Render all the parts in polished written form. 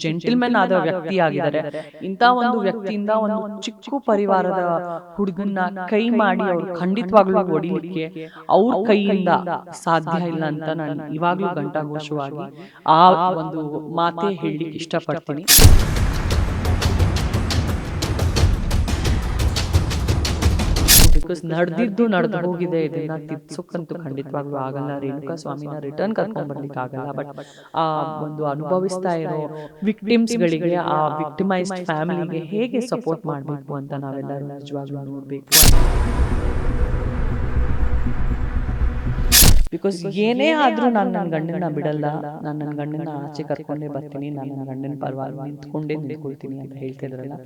Gentlemen ಆದ ವ್ಯಕ್ತಿ ಆಗಿದ್ದಾರೆ. ಇಂಥ ಒಂದು ವ್ಯಕ್ತಿಯಿಂದ ಒಂದು ಚಿಕ್ಕ ಪರಿವಾರದ ಹುಡುಗನ್ನ ಕೈ ಮಾಡಿ ಅವ್ರು ಖಂಡಿತವಾಗ್ಲೂ ಹೊಡಿಲಿಕ್ಕೆ ಅವ್ರ ಕೈಯಿಂದ ಸಾಧ್ಯ ಇಲ್ಲ ಅಂತ ನಾನು ಇವಾಗ್ಲೂ ಘಂಟಾಘೋಷವಾಗಿ ಆ ಒಂದು ಮಾತೇ ಹೇಳಲಿಕ್ಕೆ ಇಷ್ಟಪಡ್ತೀನಿ. ಬಿಕಾಸ್ ನಡೆದಿದ್ದು ನಡೆದು ಹೋಗಿದೆ, ಇದನ್ನ ತಿದ್ಸೋಕ್ಕಂತೂ ಖಂಡಿತವಾಗ್ಲೂ ಆಗಲ್ಲ. ರೇಣುಕಾ ಸ್ವಾಮಿನ ರಿಟರ್ನ್ ಕರ್ಕೊಂಡ್ ಬರ್ಲಿಕ್ಕೆ ಆಗಲ್ಲ. ಬಟ್ ಆ ಒಂದು ಅನುಭವಿಸ್ತಾ ಇರೋ ವಿಕ್ಟಿಮ್ಸ್ ಗಳಿಗೆ, ಆ ವಿಕ್ಟಿಮೈಸ್ಡ್ ಫ್ಯಾಮಿಲಿಗೆ ಹೇಗೆ ಸಪೋರ್ಟ್ ಮಾಡಬೇಕು ಅಂತ ನಾವೆಲ್ಲರೂ ನಿಜವಾಗ್ಲೂ ನೋಡ್ಬೇಕು. ಬಿಕಾಸ್ ಏನೇ ಆದ್ರೂ ನಾನು ನನ್ನ ಗಂಡನ ಬಿಡಲ್ಲ, ನಾನು ನನ್ನ ಗಂಡನ ಆಚೆ ಕರ್ಕೊಂಡೇ ಬರ್ತೀನಿ, ನಾನು ನನ್ನ ಗಂಡನ ಪರವಾಗಿ ನಿಂತ್ಕೊಂಡೇ ನಿಂತ್ಕೊಳ್ತೀನಿ ಅಂತ ಹೇಳ್ತಿದ್ರಲ್ಲ,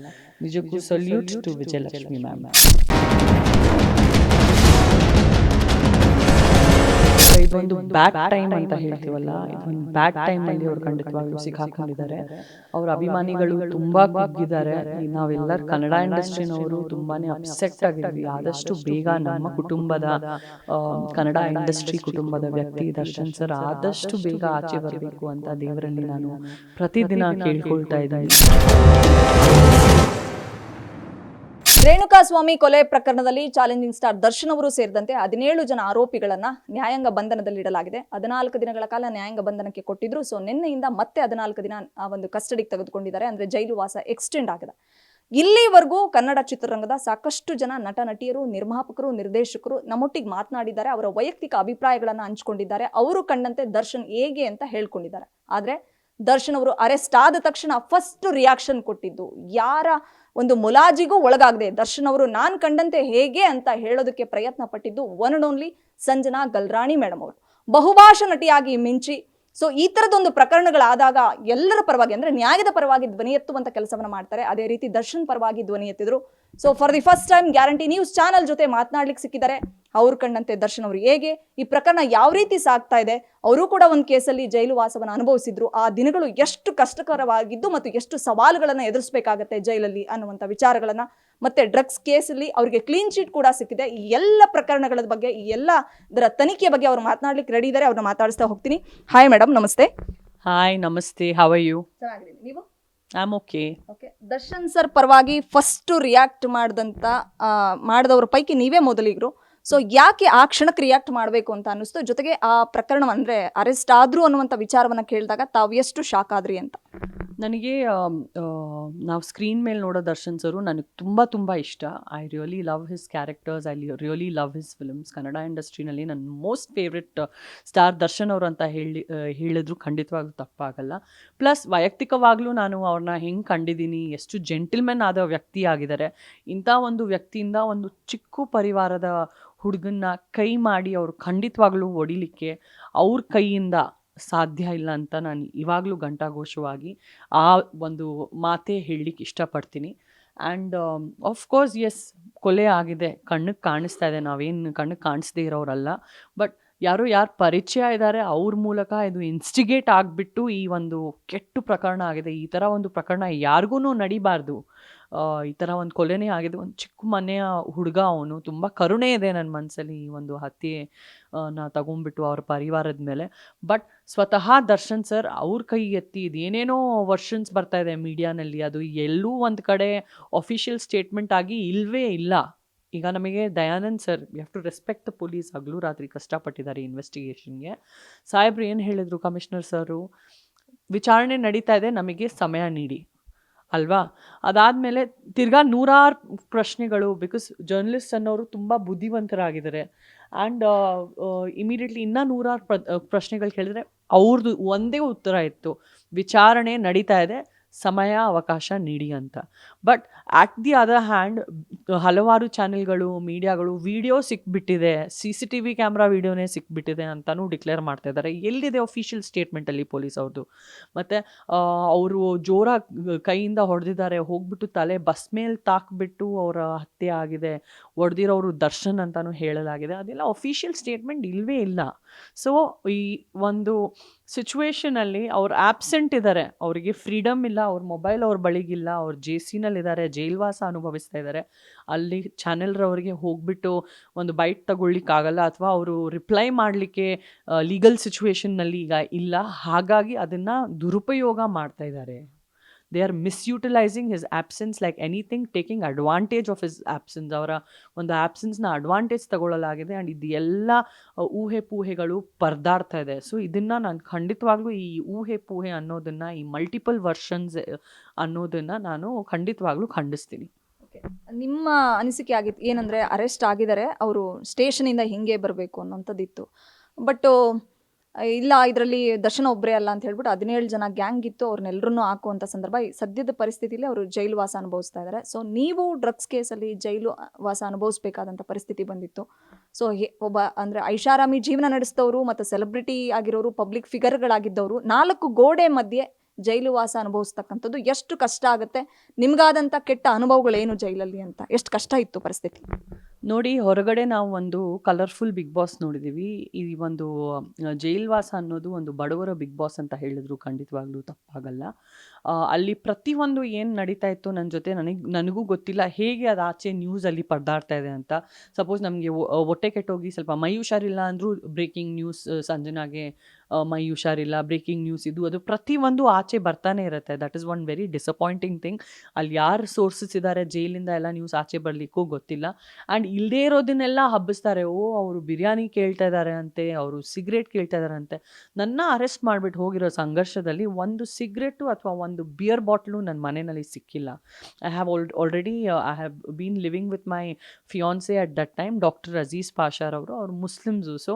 ನಿಜಕ್ಕೂ ಸಲ್ಯೂಟ್ ಟು ವಿಜಯಲಕ್ಷ್ಮಿ ಮ್ಯಾಮ್. ಇದೊಂದು ಬ್ಯಾಡ್ ಟೈಮ್ ಅಂತ ಹೇಳ್ತೀವಲ್ಲ, ಇದೊಂದು ಬ್ಯಾಡ್ ಟೈಮ್ ಅಲ್ಲಿ ಅವ್ರು ಖಂಡಿತವಾಗ್ಲೂ ಸಿಕ್ಕಾಕೊಂಡಿದ್ದಾರೆ. ಅವ್ರ ಅಭಿಮಾನಿಗಳು ತುಂಬಾ ಕುಗ್ಗಿದ್ದಾರೆ. ನಾವೆಲ್ಲರೂ ಕನ್ನಡ ಇಂಡಸ್ಟ್ರಿನವರು ತುಂಬಾನೇ ಅಪ್ಸೆಟ್ ಆಗಿದ್ವಿ. ಆದಷ್ಟು ಬೇಗ ನಮ್ಮ ಕುಟುಂಬದ ಕನ್ನಡ ಇಂಡಸ್ಟ್ರಿ ಕುಟುಂಬದ ವ್ಯಕ್ತಿ ದರ್ಶನ್ ಸರ್ ಆದಷ್ಟು ಬೇಗ ಆಚೆ ಬರಬೇಕು ಅಂತ ದೇವರಲ್ಲಿ ನಾನು ಪ್ರತಿದಿನ ಕೇಳ್ಕೊಳ್ತಾ ಇದ್ದೀನಿ. ರೇಣುಕಾ ಸ್ವಾಮಿ ಕೊಲೆ ಪ್ರಕರಣದಲ್ಲಿ ಚಾಲೆಂಜಿಂಗ್ ಸ್ಟಾರ್ ದರ್ಶನ್ ಅವರು ಸೇರಿದಂತೆ 17 ಜನ ಆರೋಪಿಗಳನ್ನ ನ್ಯಾಯಾಂಗ ಬಂಧನದಲ್ಲಿಡಲಾಗಿದೆ. 14 ದಿನಗಳ ಕಾಲ ನ್ಯಾಯಾಂಗ ಬಂಧನಕ್ಕೆ ಕೊಟ್ಟಿದ್ರು. ಸೊ ನಿನ್ನೆಯಿಂದ ಮತ್ತೆ 14 ದಿನ ಆ ಒಂದು ಕಸ್ಟಡಿಗೆ ತೆಗೆದುಕೊಂಡಿದ್ದಾರೆ. ಅಂದ್ರೆ ಜೈಲು ವಾಸ ಎಕ್ಸ್ಟೆಂಡ್ ಆಗಿದೆ. ಇಲ್ಲಿವರೆಗೂ ಕನ್ನಡ ಚಿತ್ರರಂಗದ ಸಾಕಷ್ಟು ಜನ ನಟ ನಟಿಯರು, ನಿರ್ಮಾಪಕರು, ನಿರ್ದೇಶಕರು ನಮ್ಮೊಟ್ಟಿಗೆ ಮಾತನಾಡಿದ್ದಾರೆ. ಅವರ ವೈಯಕ್ತಿಕ ಅಭಿಪ್ರಾಯಗಳನ್ನ ಹಂಚಿಕೊಂಡಿದ್ದಾರೆ. ಅವರು ಕಂಡಂತೆ ದರ್ಶನ್ ಹೇಗೆ ಅಂತ ಹೇಳ್ಕೊಂಡಿದ್ದಾರೆ. ಆದ್ರೆ ದರ್ಶನ್ ಅವರು ಅರೆಸ್ಟ್ ಆದ ತಕ್ಷಣ ಫಸ್ಟ್ ರಿಯಾಕ್ಷನ್ ಕೊಟ್ಟಿದ್ದು, ಯಾರ ಒಂದು ಮುಲಾಜಿಗೂ ಒಳಗಾಗದೆ ದರ್ಶನ್ ಅವರು ನಾನ್ ಕಂಡಂತೆ ಹೇಗೆ ಅಂತ ಹೇಳೋದಕ್ಕೆ ಪ್ರಯತ್ನ ಪಟ್ಟಿದ್ದು one and only Sanjana Galrani madam ಅವರು. ಬಹುಭಾಷಾ ನಟಿಯಾಗಿ ಮಿಂಚಿ, ಸೊ ಈ ತರದೊಂದು ಪ್ರಕರಣಗಳಾದಾಗ ಎಲ್ಲರ ಪರವಾಗಿ, ಅಂದ್ರೆ ನ್ಯಾಯದ ಪರವಾಗಿ ಧ್ವನಿ ಎತ್ತುವಂತ ಕೆಲಸವನ್ನ ಮಾಡ್ತಾರೆ. ಅದೇ ರೀತಿ ದರ್ಶನ್ ಪರವಾಗಿ ಧ್ವನಿ ಎತ್ತಿದ್ರು. So for the first time guarantee news channel ಜೊತೆ ಮಾತನಾಡ್ಲಿಕ್ಕೆ ಸಿಕ್ಕಿದ್ದಾರೆ. ಅವ್ರು ಕಂಡಂತೆ ದರ್ಶನ್ ಅವರು ಹೇಗೆ, ಈ ಪ್ರಕರಣ ಯಾವ ರೀತಿ ಸಾಗ್ತಾ ಇದೆ, ಅವರು ಕೂಡ ಒಂದು ಕೇಸಲ್ಲಿ ಜೈಲು ವಾಸವನ್ನು ಅನುಭವಿಸಿದ್ರು, ಆ ದಿನಗಳು ಎಷ್ಟು ಕಷ್ಟಕರವಾಗಿದ್ದು ಮತ್ತು ಎಷ್ಟು ಸವಾಲುಗಳನ್ನ ಎದುರಿಸಬೇಕಾಗತ್ತೆ ಜೈಲಲ್ಲಿ ಅನ್ನುವಂಥ ವಿಚಾರಗಳನ್ನ, ಮತ್ತೆ ಡ್ರಗ್ಸ್ ಕೇಸಲ್ಲಿ ಅವರಿಗೆ ಕ್ಲೀನ್ ಚೀಟ್ ಕೂಡ ಸಿಕ್ಕಿದೆ. ಈ ಎಲ್ಲ ಪ್ರಕರಣಗಳ ಬಗ್ಗೆ, ಈ ಎಲ್ಲ ಇದರ ತನಿಖೆಯ ಬಗ್ಗೆ ಅವರು ಮಾತನಾಡ್ಲಿಕ್ಕೆ ರೆಡಿ ಇದ್ದಾರೆ. ಅವ್ರನ್ನ ಮಾತಾಡಿಸ್ತಾ ಹೋಗ್ತೀನಿ. ಹಾಯ್ ಮೇಡಮ್, ನಮಸ್ತೆ. ಹಾಯ್, ನಮಸ್ತೆ. How are you? ಚೆನ್ನಾಗಿದ್ದೀನಿ, ನೀವು? I am okay. Darshan sir ಪರವಾಗಿ ಫಸ್ಟ್ ರಿಯಾಕ್ಟ್ ಮಾಡಿದವ್ರ ಪೈಕಿ ನೀವೇ ಮೊದಲಿಗರು. ಸೊ ಯಾಕೆ ಆ ಕ್ಷಣಕ್ಕೆ ರಿಯಾಕ್ಟ್ ಮಾಡಬೇಕು ಅಂತ ಅನ್ನಿಸ್ತು? ಜೊತೆಗೆ ಆ ಪ್ರಕರಣ ಅಂದ್ರೆ ಅರೆಸ್ಟ್ ಆದ್ರು ಅನ್ನುವಂಥ ವಿಚಾರವನ್ನ ಕೇಳಿದಾಗ ತಾವು ಎಷ್ಟು ಶಾಕ್ ಆದ್ರಿ ಅಂತ? ನನಗೆ ನಾವು ಸ್ಕ್ರೀನ್ ಮೇಲೆ ನೋಡೋ ದರ್ಶನ್ ಸರು ನನಗೆ ತುಂಬ ಇಷ್ಟ. I really love his characters, I really love his films. Kannada ಇಂಡಸ್ಟ್ರಿನಲ್ಲಿ ನನ್ನ ಮೋಸ್ಟ್ ಫೇವ್ರೆಟ್ ಸ್ಟಾರ್ ದರ್ಶನ್ ಅವರು ಅಂತ ಹೇಳಿದ್ರು ಖಂಡಿತವಾಗ್ಲೂ ತಪ್ಪಾಗಲ್ಲ. ಪ್ಲಸ್ ವೈಯಕ್ತಿಕವಾಗ್ಲೂ ನಾನು ಅವ್ರನ್ನ ಹೆಂಗೆ ಕಂಡಿದ್ದೀನಿ, ಎಷ್ಟು ಜೆಂಟಲ್ಮೆನ್ ಆದ ವ್ಯಕ್ತಿ ಆಗಿದ್ದಾರೆ. ಇಂಥ ಒಂದು ವ್ಯಕ್ತಿಯಿಂದ ಒಂದು ಚಿಕ್ಕ ಪರಿವಾರದ ಹುಡುಗನ್ನ ಕೈ ಮಾಡಿ ಅವರು ಖಂಡಿತವಾಗ್ಲೂ ಹೊಡಿಲಿಕ್ಕೆ ಅವ್ರ ಕೈಯಿಂದ ಸಾಧ್ಯ ಇಲ್ಲ ಅಂತ ನಾನು ಇವಾಗಲೂ ಘಂಟಾಘೋಷವಾಗಿ ಆ ಒಂದು ಮಾತೇ ಹೇಳಲಿಕ್ಕೆ ಇಷ್ಟಪಡ್ತೀನಿ. ಆ್ಯಂಡ್ ಆಫ್ಕೋರ್ಸ್ ಎಸ್, ಕೊಲೆ ಆಗಿದೆ, ಕಣ್ಣಿಗೆ ಕಾಣಿಸ್ತಾ ಇದೆ, ನಾವೇನು ಕಣ್ಣಿಗೆ ಕಾಣಿಸ್ದೇ ಇರೋರಲ್ಲ. ಬಟ್ ಯಾರು ಪರಿಚಯ ಇದ್ದಾರೆ ಅವ್ರ ಮೂಲಕ ಇದು ಇನ್ಸ್ಟಿಗೇಟ್ ಆಗಿಬಿಟ್ಟು ಈ ಒಂದು ಕೆಟ್ಟು ಪ್ರಕರಣ ಆಗಿದೆ. ಈ ಥರ ಒಂದು ಪ್ರಕರಣ ಯಾರಿಗೂ ನಡಿಬಾರ್ದು. ಈ ಥರ ಒಂದು ಕೊಲೆನೇ ಆಗಿದೆ. ಒಂದು ಚಿಕ್ಕ ಮನೆಯ ಹುಡುಗ, ಅವನು ತುಂಬ ಕರುಣೆ ಇದೆ ನನ್ನ ಮನಸ್ಸಲ್ಲಿ ಈ ಒಂದು ಹತ್ಯೆ ತಗೊಂಡ್ಬಿಟ್ಟು ಅವ್ರ ಪರಿವಾರದ ಮೇಲೆ. ಬಟ್ ಸ್ವತಃ ದರ್ಶನ್ ಸರ್ ಅವ್ರ ಕೈ ಎತ್ತಿ ಇದೇನೇನೋ ವರ್ಷನ್ಸ್ ಬರ್ತಾ ಇದೆ ಮೀಡಿಯಾನಲ್ಲಿ, ಅದು ಎಲ್ಲೂ ಒಂದು ಕಡೆ ಅಫಿಷಿಯಲ್ ಸ್ಟೇಟ್ಮೆಂಟ್ ಆಗಿ ಇಲ್ಲವೇ ಇಲ್ಲ. ಈಗ ನಮಗೆ Dayanand sir, we have to respect the police, ಹಗಲು ರಾತ್ರಿ ಕಷ್ಟಪಟ್ಟಿದ್ದಾರೆ ಇನ್ವೆಸ್ಟಿಗೇಷನ್ಗೆ. ಸಾಹೇಬ್ರು ಏನು ಹೇಳಿದ್ರು, ಕಮಿಷನರ್ ಸರು, ವಿಚಾರಣೆ ನಡೀತಾ ಇದೆ, ನಮಗೆ ಸಮಯ ನೀಡಿ ಅಲ್ವಾ. ಅದಾದಮೇಲೆ ತಿರ್ಗಾ 100 ಪ್ರಶ್ನೆಗಳು, ಬಿಕಾಸ್ ಜರ್ನಲಿಸ್ಟ್ ಅನ್ನೋರು ತುಂಬ ಬುದ್ಧಿವಂತರಾಗಿದ್ದಾರೆ. ಆ್ಯಂಡ್ ಇಮಿಡಿಯೇಟ್ಲಿ ಇನ್ನೂ 100 ಪ್ರಶ್ನೆಗಳು ಕೇಳಿದ್ರೆ ಅವ್ರದ್ದು ಒಂದೇ ಉತ್ತರ ಇತ್ತು, ವಿಚಾರಣೆ ನಡೀತಾ ಇದೆ, ಸಮಯ ಅವಕಾಶ ನೀಡಿ ಅಂತ. But at the other hand ಹಲವಾರು ಚಾನೆಲ್ಗಳು, ಮೀಡಿಯಾಗಳು ವಿಡಿಯೋ ಸಿಕ್ಬಿಟ್ಟಿದೆ, CCTV ಕ್ಯಾಮ್ರಾ ವಿಡಿಯೋನೇ ಸಿಕ್ಬಿಟ್ಟಿದೆ ಅಂತಲೂ ಡಿಕ್ಲೇರ್ ಮಾಡ್ತಾ ಇದ್ದಾರೆ. ಎಲ್ಲಿದೆ ಅಫಿಷಿಯಲ್ ಸ್ಟೇಟ್ಮೆಂಟಲ್ಲಿ ಪೊಲೀಸ್ ಅವ್ರದ್ದು? ಮತ್ತು ಅವರು ಜೋರಾಗಿ ಕೈಯಿಂದ ಹೊಡೆದಿದ್ದಾರೆ, ಹೋಗ್ಬಿಟ್ಟು ತಲೆ ಬಸ್ ಮೇಲೆ ತಾಕ್ಬಿಟ್ಟು ಅವರ ಹತ್ಯೆ ಆಗಿದೆ, ಹೊಡೆದಿರೋರು ದರ್ಶನ್ ಅಂತಲೂ ಹೇಳಲಾಗಿದೆ. ಅದೆಲ್ಲ ಅಫಿಷಿಯಲ್ ಸ್ಟೇಟ್ಮೆಂಟ್ ಇಲ್ಲವೇ ಇಲ್ಲ. ಸೊ ಈ ಒಂದು ಸಿಚುವೇಶನಲ್ಲಿ ಅವ್ರು ಆಬ್ಸೆಂಟ್ ಇದ್ದಾರೆ, ಅವರಿಗೆ ಫ್ರೀಡಮ್ ಇಲ್ಲ, ಅವ್ರ ಮೊಬೈಲ್ ಅವ್ರ ಬಳಿಗಿಲ್ಲ, ಅವ್ರು JC-ನಲ್ಲಿದ್ದಾರೆ, ಜೈಲ್ವಾಸ ಅನುಭವಿಸ್ತಾ ಇದ್ದಾರೆ. ಅಲ್ಲಿ ಚಾನೆಲ್ರವರಿಗೆ ಹೋಗ್ಬಿಟ್ಟು ಒಂದು ಬೈಟ್ ತಗೊಳ್ಳಿಕ್ಕಾಗಲ್ಲ, ಅಥವಾ ಅವರು ರಿಪ್ಲೈ ಮಾಡಲಿಕ್ಕೆ ಲೀಗಲ್ ಸಿಚುವೇಶನ್ನಲ್ಲಿ ಈಗ ಇಲ್ಲ. ಹಾಗಾಗಿ ಅದನ್ನು ದುರುಪಯೋಗ ಮಾಡ್ತಾ ಇದ್ದಾರೆ. They are misutilising his absence like anything, taking advantage of his absence. ಅವರ ಒಂದು ಆ್ಯಬ್ಸೆನ್ಸ್ನ ಅಡ್ವಾಂಟೇಜ್ ತಗೊಳ್ಳಲಾಗಿದೆ. ಆ್ಯಂಡ್ ಇದು ಎಲ್ಲ ಊಹೆ ಪೂಹೆಗಳು ಪರದಾಡ್ತಾ ಇದೆ. ಸೊ ಇದನ್ನು ನಾನು ಖಂಡಿತವಾಗ್ಲೂ ಈ ಊಹೆ ಪೂಹೆ ಅನ್ನೋದನ್ನು, ಈ ಮಲ್ಟಿಪಲ್ ವರ್ಷನ್ಸ್ ಅನ್ನೋದನ್ನು ನಾನು ಖಂಡಿತವಾಗ್ಲೂ ಖಂಡಿಸ್ತೀನಿ. ನಿಮ್ಮ ಅನಿಸಿಕೆ ಆಗಿತ್ತು ಏನಂದರೆ, ಅರೆಸ್ಟ್ ಆಗಿದ್ದಾರೆ, ಅವರು ಸ್ಟೇಷನಿಂದ ಹಿಂಗೆ ಬರಬೇಕು ಅನ್ನೋಂಥದ್ದಿತ್ತು. ಬಟ್ ಇಲ್ಲ, ಇದರಲ್ಲಿ ದರ್ಶನ ಒಬ್ಬರೇ ಅಲ್ಲ ಅಂತ ಹೇಳ್ಬಿಟ್ಟು 17 ಜನ ಗ್ಯಾಂಗ್ ಇತ್ತು, ಅವ್ರನ್ನೆಲ್ಲರೂ ಹಾಕುವಂಥ ಸಂದರ್ಭ. ಈ ಸದ್ಯದ ಪರಿಸ್ಥಿತಿಯಲ್ಲಿ ಅವರು ಜೈಲು ವಾಸ ಅನುಭವಿಸ್ತಾ ಇದ್ದಾರೆ. ಸೊ ನೀವು ಡ್ರಗ್ಸ್ ಕೇಸಲ್ಲಿ ಜೈಲು ವಾಸ ಅನುಭವಿಸ್ಬೇಕಾದಂಥ ಪರಿಸ್ಥಿತಿ ಬಂದಿತ್ತು. ಸೊ ಒಬ್ಬ ಅಂದರೆ ಐಷಾರಾಮಿ ಜೀವನ ನಡೆಸಿದವರು ಮತ್ತು ಸೆಲೆಬ್ರಿಟಿ ಆಗಿರೋರು, ಪಬ್ಲಿಕ್ ಫಿಗರ್ಗಳಾಗಿದ್ದವರು 4 ಗೋಡೆ ಮಧ್ಯೆ ಜೈಲು ವಾಸ ಅನುಭವಿಸ್ತಕ್ಕಂಥದ್ದು ಎಷ್ಟು ಕಷ್ಟ ಆಗುತ್ತೆ? ನಿಮ್ಗಾದಂಥ ಕೆಟ್ಟ ಅನುಭವಗಳೇನು ಜೈಲಲ್ಲಿ ಅಂತ? ಎಷ್ಟು ಕಷ್ಟ ಇತ್ತು ಪರಿಸ್ಥಿತಿ? ನೋಡಿ, ಹೊರಗಡೆ ನಾವು ಒಂದು ಕಲರ್ಫುಲ್ ಬಿಗ್ ಬಾಸ್ ನೋಡಿದ್ದೀವಿ. ಈ ಒಂದು ಜೈಲ್ವಾಸ ಅನ್ನೋದು ಒಂದು ಬಡವರ ಬಿಗ್ ಬಾಸ್ ಅಂತ ಹೇಳಿದ್ರು ಖಂಡಿತವಾಗ್ಲೂ ತಪ್ಪಾಗಲ್ಲ. ಅಲ್ಲಿ ಪ್ರತಿಯೊಂದು ಏನು ನಡೀತಾ ಇತ್ತು ನನ್ನ ಜೊತೆ, ನನಗೂ ಗೊತ್ತಿಲ್ಲ ಹೇಗೆ ಅದು ಆಚೆ ನ್ಯೂಸಲ್ಲಿ ಪರದಾಡ್ತಾ ಇದೆ ಅಂತ. ಸಪೋಸ್ ನಮಗೆ ಹೊಟ್ಟೆ ಕೆಟ್ಟೋಗಿ ಸ್ವಲ್ಪ ಮೈ ಹುಷಾರಿಲ್ಲ ಅಂದರೂ ಬ್ರೇಕಿಂಗ್ ನ್ಯೂಸ್, ಸಂಜನಾಗೆ ಮೈ ಹುಷಾರಿಲ್ಲ, ಬ್ರೇಕಿಂಗ್ ನ್ಯೂಸ್, ಅದು ಪ್ರತಿಯೊಂದು ಆಚೆ ಬರ್ತಾನೆ ಇರುತ್ತೆ. That is one very disappointing thing. ಅಲ್ಲಿ ಯಾರು ಸೋರ್ಸಸ್ ಇದ್ದಾರೆ ಜೈಲಿಂದ ಎಲ್ಲ ನ್ಯೂಸ್ ಆಚೆ ಬರಲಿಕ್ಕೂ ಗೊತ್ತಿಲ್ಲ. ಆ್ಯಂಡ್ ಇಲ್ಲದೇ ಇರೋದನ್ನೆಲ್ಲ ಹಬ್ಬಿಸ್ತಾರೆ. ಅವರು ಬಿರಿಯಾನಿ ಕೇಳ್ತಾ ಇದ್ದಾರೆ ಅಂತೆ, ಅವರು ಸಿಗರೇಟ್ ಕೇಳ್ತಾ ಇದ್ದಾರೆ ಅಂತೆ. ನನ್ನ ಅರೆಸ್ಟ್ ಮಾಡಿಬಿಟ್ಟು ಹೋಗಿರೋ ಸಂಘರ್ಷದಲ್ಲಿ ಒಂದು ಸಿಗರೇಟು ಅಥವಾ ಒಂದು ಬಿಯರ್ ಬಾಟ್ಲು ನನ್ನ ಮನೆಯಲ್ಲಿ ಸಿಕ್ಕಿಲ್ಲ. I have already I have been living with my fiance at that time, doctor Aziz ಪಾಷಾರ್ ಅವರು. ಅವರು ಮುಸ್ಲಿಮ್ಸು. ಸೊ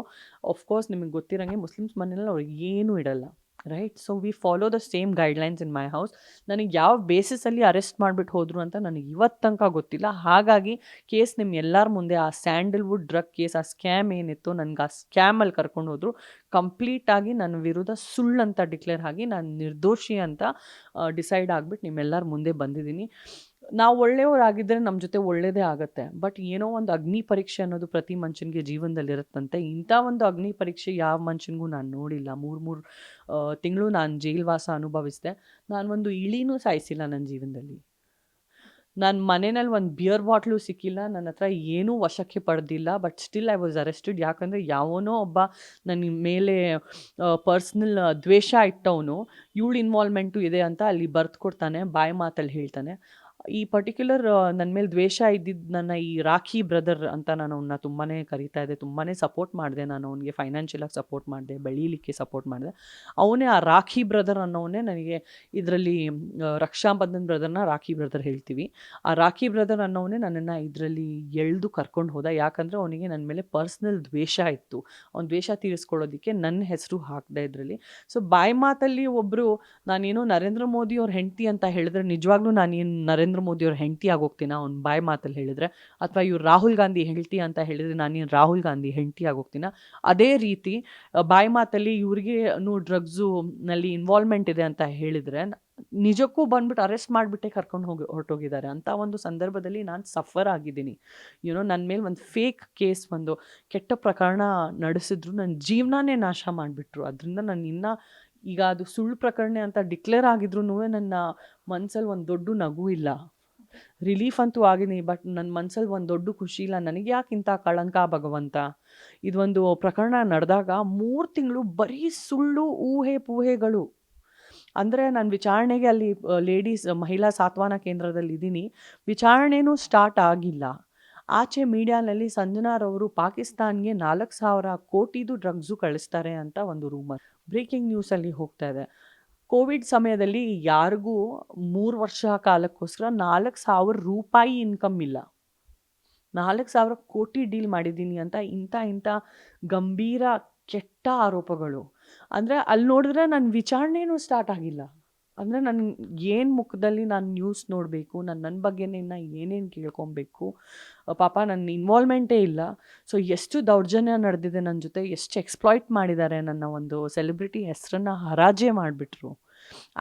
ಆಫ್ಕೋರ್ಸ್ ನಿಮಗೆ ಗೊತ್ತಿರೋಂಗೆ ಮುಸ್ಲಿಮ್ಸ್ ಮನೆಯಲ್ಲಿ ಅವ್ರಿಗೆ ಏನೂ ಇಡಲ್ಲ, right? So we follow the same guidelines in my house. ನನಗೆ ಯಾವ ಬೇಸಿಸಲ್ಲಿ ಅರೆಸ್ಟ್ ಮಾಡಿಬಿಟ್ಟು ಹೋದರು ಅಂತ ನನಗೆ ಇವತ್ತು ತನಕ ಗೊತ್ತಿಲ್ಲ. ಹಾಗಾಗಿ ಕೇಸ್ ನಿಮ್ಮ ಎಲ್ಲರ ಮುಂದೆ, ಆ ಸ್ಯಾಂಡಲ್ವುಡ್ ಡ್ರಗ್ ಕೇಸ್, ಆ ಸ್ಕ್ಯಾಮ್ ಏನಿತ್ತು, ನನಗೆ ಆ ಸ್ಕ್ಯಾಮಲ್ಲಿ ಕರ್ಕೊಂಡು ಹೋದರು. ಕಂಪ್ಲೀಟಾಗಿ ನನ್ನ ವಿರುದ್ಧ ಸುಳ್ಳು ಅಂತ ಡಿಕ್ಲೇರ್ ಆಗಿ ನಾನು ನಿರ್ದೋಷಿ ಅಂತ ಡಿಸೈಡ್ ಆಗಿಬಿಟ್ಟು ನಿಮ್ಮೆಲ್ಲರ ಮುಂದೆ ಬಂದಿದ್ದೀನಿ. ನಾವು ಒಳ್ಳೆಯವರಾಗಿದ್ದರೆ ನಮ್ಮ ಜೊತೆ ಒಳ್ಳೆಯದೇ ಆಗುತ್ತೆ. ಬಟ್ ಏನೋ ಒಂದು ಅಗ್ನಿ ಪರೀಕ್ಷೆ ಅನ್ನೋದು ಪ್ರತಿ ಮನುಷ್ಯನಿಗೆ ಜೀವನದಲ್ಲಿ ಇರುತ್ತಂತೆ. ಇಂಥ ಒಂದು ಅಗ್ನಿ ಪರೀಕ್ಷೆ ಯಾವ ಮನುಷ್ಯನಿಗೂ ನಾನು ನೋಡಿಲ್ಲ. 3 ತಿಂಗಳು ನಾನು ಜೈಲ್ವಾಸ ಅನುಭವಿಸಿದೆ. ನಾನು ಒಂದು ಇಳಿನೂ ಸಾಯಿಸಿಲ್ಲ ನನ್ನ ಜೀವನದಲ್ಲಿ. ನನ್ನ ಮನೆಯಲ್ಲಿ ಒಂದು ಬಿಯರ್ ಬಾಟ್ಲು ಸಿಕ್ಕಿಲ್ಲ, ನನ್ನ ಹತ್ರ ಏನೂ ವಶಕ್ಕೆ ಪಡೆದಿಲ್ಲ. But still I was arrested. ಯಾಕಂದರೆ ಯಾವನೋ ಒಬ್ಬ ನನ್ನ ಮೇಲೆ ಪರ್ಸ್ನಲ್ ದ್ವೇಷ ಇಟ್ಟವನು, ಇವಳು ಇನ್ವಾಲ್ವ್ಮೆಂಟು ಇದೆ ಅಂತ ಅಲ್ಲಿ ಬರೆದು ಕೊಡ್ತಾನೆ, ಬಾಯಿ ಮಾತಲ್ಲಿ ಹೇಳ್ತಾನೆ. ಈ ಪರ್ಟಿಕ್ಯುಲರ್ ನನ್ನ ಮೇಲೆ ದ್ವೇಷ ಇದ್ದಿದ್ದು ನನ್ನ ಈ ರಾಖಿ ಬ್ರದರ್ ಅಂತ ನಾನು ಅವನ್ನ ತುಂಬಾ ಕರೀತಾ ಇದ್ದೆ, ತುಂಬಾ ಸಪೋರ್ಟ್ ಮಾಡಿದೆ. ನಾನು ಅವನಿಗೆ ಫೈನಾನ್ಷಿಯಲಾಗಿ ಸಪೋರ್ಟ್ ಮಾಡಿದೆ, ಬೆಳೀಲಿಕ್ಕೆ ಸಪೋರ್ಟ್ ಮಾಡಿದೆ. ಅವನೇ ಆ ರಾಖಿ ಬ್ರದರ್ ಅನ್ನೋವನ್ನೇ ನನಗೆ ಇದರಲ್ಲಿ ರಕ್ಷಾಬಂಧನ್ ಬ್ರದರ್ನ ರಾಖಿ ಬ್ರದರ್ ಹೇಳ್ತೀವಿ. ಆ ರಾಖಿ ಬ್ರದರ್ ಅನ್ನೋವನ್ನೇ ನನ್ನನ್ನು ಇದರಲ್ಲಿ ಎಳೆದು ಕರ್ಕೊಂಡು ಹೋದ. ಯಾಕಂದರೆ ಅವನಿಗೆ ನನ್ನ ಮೇಲೆ ಪರ್ಸ್ನಲ್ ದ್ವೇಷ ಇತ್ತು. ಅವ್ನ ದ್ವೇಷ ತೀರಿಸ್ಕೊಳ್ಳೋದಕ್ಕೆ ನನ್ನ ಹೆಸರು ಹಾಕಿದೆ ಇದರಲ್ಲಿ. ಸೊ ಬಾಯಿ ಮಾತಲ್ಲಿ ಒಬ್ಬರು ನಾನೇನೋ ನರೇಂದ್ರ ಮೋದಿ ಅವ್ರ ಹೆಂಡತಿ ಅಂತ ಹೇಳಿದ್ರೆ, ನಿಜವಾಗ್ಲೂ ನಾನೇನು ನರೇಂದ್ರ ಮೋದಿ ಅವ್ರ ಹೆಂಡತಿ ಆಗೋಗ್ತೀನ ಅವ್ನು ಬಾಯಿ ಮಾತಲ್ಲಿ ಹೇಳಿದರೆ? ಅಥವಾ ಇವ್ರು ರಾಹುಲ್ ಗಾಂಧಿ ಹೆಂಡತಿ ಅಂತ ಹೇಳಿದರೆ ನಾನೇನು ರಾಹುಲ್ ಗಾಂಧಿ ಹೆಂಡತಿ ಆಗೋಗ್ತೀನ? ಅದೇ ರೀತಿ ಬಾಯಿ ಮಾತಲ್ಲಿ ಇವ್ರಿಗೆ ಡ್ರಗ್ಸು ನಲ್ಲಿ ಇನ್ವಾಲ್ವ್ಮೆಂಟ್ ಇದೆ ಅಂತ ಹೇಳಿದರೆ ನಿಜಕ್ಕೂ ಬಂದ್ಬಿಟ್ಟು ಅರೆಸ್ಟ್ ಮಾಡಿಬಿಟ್ಟೆ ಕರ್ಕೊಂಡು ಹೊರಟೋಗಿದ್ದಾರೆ. ಅಂಥ ಒಂದು ಸಂದರ್ಭದಲ್ಲಿ ನಾನು ಸಫರ್ ಆಗಿದ್ದೀನಿ. ನನ್ನ ಮೇಲೆ ಒಂದು ಫೇಕ್ ಕೇಸ್, ಒಂದು ಕೆಟ್ಟ ಪ್ರಕರಣ ನಡೆಸಿದ್ರು, ನನ್ನ ಜೀವನನೇ ನಾಶ ಮಾಡಿಬಿಟ್ರು. ಅದರಿಂದ ನಾನು ಇನ್ನೂ ಈಗ ಅದು ಸುಳ್ಳು ಪ್ರಕರಣ ಅಂತ ಡಿಕ್ಲೇರ್ ಆಗಿದ್ರು ನನ್ನ ಮನಸ್ಸಲ್ಲಿ ಒಂದು ದೊಡ್ಡ ನಗು ಇಲ್ಲ. ರಿಲೀಫ್ ಅಂತೂ ಆಗಿನಿ, ಬಟ್ ನನ್ನ ಮನಸ್ಸಲ್ಲಿ ಒಂದು ದೊಡ್ಡ ಖುಷಿ ಇಲ್ಲ. ನನಗೆ ಯಾಕಿಂತ ಕಳಂಕ ಭಗವಂತ? ಇದೊಂದು ಪ್ರಕರಣ ನಡೆದಾಗ 3 ತಿಂಗಳು ಬರೀ ಸುಳ್ಳು, ಊಹೆ ಪೂಹೆಗಳು. ಅಂದರೆ ನಾನು ವಿಚಾರಣೆಗೆ ಅಲ್ಲಿ ಮಹಿಳಾ ಸಾಂತ್ವನ ಕೇಂದ್ರದಲ್ಲಿ ಇದ್ದೀನಿ. ವಿಚಾರಣೆನೂ ಸ್ಟಾರ್ಟ್ ಆಗಿಲ್ಲ. ಆಚೆ ಮೀಡಿಯಾನಲ್ಲಿ ಸಂಜನಾರವರು ಪಾಕಿಸ್ತಾನ್ಗೆ 4,000 ಕೋಟಿದು ಡ್ರಗ್ಸು ಕಳಿಸ್ತಾರೆ ಅಂತ ಒಂದು ರೂಮರ್ ಬ್ರೇಕಿಂಗ್ ನ್ಯೂಸಲ್ಲಿ ಹೋಗ್ತಾ ಇದೆ. ಕೋವಿಡ್ ಸಮಯದಲ್ಲಿ ಯಾರಿಗೂ 3 ವರ್ಷ ಕಾಲಕ್ಕೋಸ್ಕರ 4,000 ರೂಪಾಯಿ ಇನ್ಕಮ್ ಇಲ್ಲ. 4,000 ಕೋಟಿ ಡೀಲ್ ಮಾಡಿದ್ದೀನಿ ಅಂತ ಇಂಥ ಗಂಭೀರ ಕೆಟ್ಟ ಆರೋಪಗಳು. ಅಂದರೆ ಅಲ್ಲಿ ನೋಡಿದ್ರೆ ನನ್ನ ವಿಚಾರಣೆನೂ ಸ್ಟಾರ್ಟ್ ಆಗಿಲ್ಲ. ಅಂದರೆ ನಾನು ಏನು ಮುಖದಲ್ಲಿ ನಾನು ನ್ಯೂಸ್ ನೋಡಬೇಕು, ನನ್ನ ಬಗ್ಗೆನೇ ಏನೇನು ಕೇಳ್ಕೊಬೇಕು? ಪಾಪ ನನ್ನ ಇನ್ವಾಲ್ವ್ಮೆಂಟೇ ಇಲ್ಲ. ಸೊ ಎಷ್ಟು ದೌರ್ಜನ್ಯ ನಡೆದಿದೆ ನನ್ನ ಜೊತೆ, ಎಷ್ಟು ಎಕ್ಸ್ಪ್ಲಾಯ್ಟ್ ಮಾಡಿದ್ದಾರೆ. ನನ್ನ ಒಂದು ಸೆಲೆಬ್ರಿಟಿ ಹೆಸರನ್ನು ಹರಾಜೆ ಮಾಡಿಬಿಟ್ರು.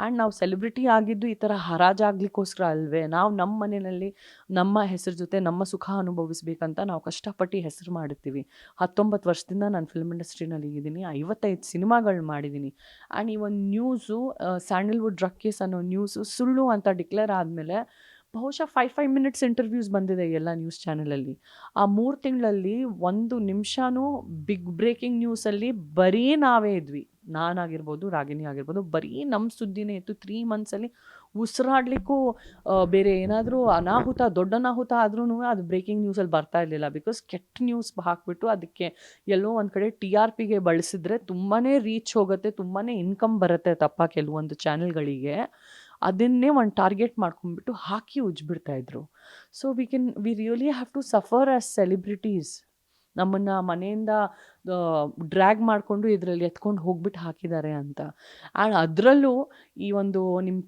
ಆ್ಯಂಡ್ ನಾವು ಸೆಲೆಬ್ರಿಟಿ ಆಗಿದ್ದು ಈ ಥರ ಹರಾಜಾಗ್ಲಿಕ್ಕೋಸ್ಕರ ಅಲ್ವೇ? ನಾವು ನಮ್ಮ ಮನೆಯಲ್ಲಿ ನಮ್ಮ ಹೆಸರು ಜೊತೆ ನಮ್ಮ ಸುಖ ಅನುಭವಿಸ್ಬೇಕಂತ ನಾವು ಕಷ್ಟಪಟ್ಟು ಹೆಸರು ಮಾಡಿರ್ತೀವಿ. 19 ವರ್ಷದಿಂದ ನಾನು ಫಿಲ್ಮ್ ಇಂಡಸ್ಟ್ರಿನಲ್ಲಿ ಇದ್ದೀನಿ, 55 ಸಿನಿಮಾಗಳು ಮಾಡಿದ್ದೀನಿ. ಆ್ಯಂಡ್ ಈ ಒಂದು ನ್ಯೂಸು, ಸ್ಯಾಂಡಲ್ವುಡ್ ಡ್ರಗ್ ಕೇಸ್ ಅನ್ನೋ ನ್ಯೂಸು ಸುಳ್ಳು ಅಂತ ಡಿಕ್ಲೇರ್ ಆದಮೇಲೆ ಬಹುಶಃ 5 ಮಿನಿಟ್ಸ್ ಇಂಟರ್ವ್ಯೂಸ್ ಬಂದಿದೆ ಎಲ್ಲ ನ್ಯೂಸ್ ಚಾನಲಲ್ಲಿ. ಆ 3 ತಿಂಗಳಲ್ಲಿ 1 ನಿಮಿಷನೂ ಬಿಗ್ ಬ್ರೇಕಿಂಗ್ ನ್ಯೂಸಲ್ಲಿ ಬರೀ ನಾವೇ ಇದ್ವಿ. ನಾನಾಗಿರ್ಬೋದು, ರಾಗಿಣಿ ಆಗಿರ್ಬೋದು, ಬರೀ ನಮ್ಮ ಸುದ್ದಿನೇ ಇತ್ತು. 3 ಮಂತ್ಸಲ್ಲಿ ಉಸಿರಾಡಲಿಕ್ಕೂ ಬೇರೆ ಏನಾದರೂ ದೊಡ್ಡ ಅನಾಹುತ ಆದ್ರೂ ಅದು ಬ್ರೇಕಿಂಗ್ ನ್ಯೂಸಲ್ಲಿ ಬರ್ತಾ ಇರಲಿಲ್ಲ. ಬಿಕಾಸ್ ಕೆಟ್ಟ ನ್ಯೂಸ್ ಹಾಕ್ಬಿಟ್ಟು ಅದಕ್ಕೆ ಎಲ್ಲೋ ಒಂದು ಕಡೆ TRPಗೆ ಬಳಸಿದ್ರೆ ತುಂಬಾ ರೀಚ್ ಹೋಗುತ್ತೆ, ತುಂಬಾ ಇನ್ಕಮ್ ಬರುತ್ತೆ ಕೆಲವೊಂದು ಚಾನೆಲ್ಗಳಿಗೆ. ಅದನ್ನೇ ಒಂದು ಟಾರ್ಗೆಟ್ ಮಾಡ್ಕೊಂಡ್ಬಿಟ್ಟು ಹಾಕಿ ಉಜ್ಬಿಡ್ತಾಯಿದ್ರು. So we really have to suffer as celebrities. ನಮ್ಮನ್ನು ಮನೆಯಿಂದ ಡ್ರ್ಯಾಗ್ ಮಾಡಿಕೊಂಡು ಇದರಲ್ಲಿ ಎತ್ಕೊಂಡು ಹೋಗ್ಬಿಟ್ಟು ಹಾಕಿದ್ದಾರೆ ಅಂತ. ಆ್ಯಂಡ್ ಅದರಲ್ಲೂ ಈ ಒಂದು ನಿಮ್ಮ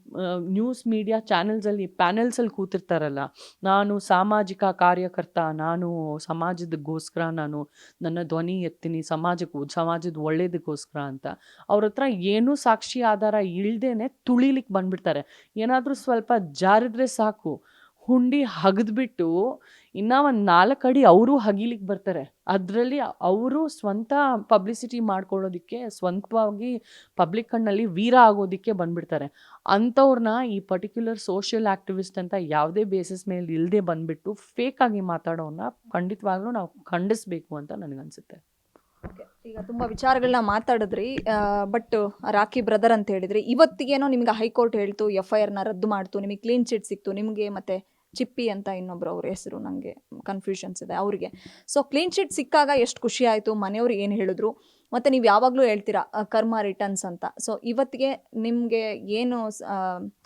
ನ್ಯೂಸ್ ಮೀಡಿಯಾ ಚಾನೆಲ್ಸಲ್ಲಿ ಪ್ಯಾನೆಲ್ಸಲ್ಲಿ ಕೂತಿರ್ತಾರಲ್ಲ, ನಾನು ಸಾಮಾಜಿಕ ಕಾರ್ಯಕರ್ತ, ನಾನು ಸಮಾಜದಗೋಸ್ಕರ ನಾನು ನನ್ನ ಧ್ವನಿ ಎತ್ತೀನಿ, ಸಮಾಜದ ಒಳ್ಳೇದಕ್ಕೋಸ್ಕರ ಅಂತ. ಅವ್ರ ಹತ್ರ ಏನೂ ಸಾಕ್ಷಿ ಆಧಾರ ಇಲ್ಲದೇನೆ ತುಳಿಲಿಕ್ಕೆ ಬಂದ್ಬಿಡ್ತಾರೆ. ಏನಾದರೂ ಸ್ವಲ್ಪ ಜಾರಿದ್ರೆ ಸಾಕು, ಹುಂಡಿ ಹಗದ್ಬಿಟ್ಟು ಇನ್ನೂ ಒಂದು 4 ಅಡಿ ಅವರು ಹಗೀಲಿಕ್ಕೆ ಬರ್ತಾರೆ. ಅದರಲ್ಲಿ ಅವರು ಸ್ವಂತ ಪಬ್ಲಿಸಿಟಿ ಮಾಡ್ಕೊಳ್ಳೋದಕ್ಕೆ, ಸ್ವಂತವಾಗಿ ಪಬ್ಲಿಕ್ ಕಣ್ಣಲ್ಲಿ ವೀರ ಆಗೋದಕ್ಕೆ ಬಂದ್ಬಿಡ್ತಾರೆ. ಅಂಥವ್ರನ್ನ ಈ ಪರ್ಟಿಕ್ಯುಲರ್ ಸೋಷಿಯಲ್ ಆ್ಯಕ್ಟಿವಿಸ್ಟ್ ಅಂತ ಯಾವುದೇ ಬೇಸಿಸ್ ಮೇಲೆ ಇಲ್ಲದೆ ಬಂದುಬಿಟ್ಟು ಫೇಕಾಗಿ ಮಾತಾಡೋನ್ನ ಖಂಡಿತವಾಗ್ಲೂ ನಾವು ಖಂಡಿಸ್ಬೇಕು ಅಂತ ನನಗನ್ಸುತ್ತೆ. ಈಗ ತುಂಬ ವಿಚಾರಗಳನ್ನ ಮಾತಾಡಿದ್ರಿ, ಬಟ್ ರಾಖಿ ಬ್ರದರ್ ಅಂತ ಹೇಳಿದ್ರಿ. ಇವತ್ತಿಗೇನೋ ನಿಮ್ಗೆ ಹೈಕೋರ್ಟ್ ಹೇಳ್ತು, FIRನ ರದ್ದು ಮಾಡ್ತು, ನಿಮಗೆ ಕ್ಲೀನ್ ಚಿಟ್ ಸಿಕ್ತು, ನಿಮಗೆ ಮತ್ತೆ ಚಿಪ್ಪಿ ಅಂತ ಇನ್ನೊಬ್ರು ಅವ್ರ ಹೆಸರು ನನಗೆ ಕನ್ಫ್ಯೂಷನ್ಸ್ ಇದೆ ಅವರಿಗೆ. ಸೊ ಕ್ಲೀನ್ ಚಿಟ್ ಸಿಕ್ಕಾಗ ಎಷ್ಟು ಖುಷಿ ಆಯಿತು, ಮನೆಯವ್ರು ಏನು ಹೇಳಿದ್ರು, ಮತ್ತು ನೀವು ಯಾವಾಗಲೂ ಹೇಳ್ತೀರಾ ಕರ್ಮ ರಿಟರ್ನ್ಸ್ ಅಂತ. ಸೊ ಇವತ್ತಿಗೆ ನಿಮಗೆ ಏನು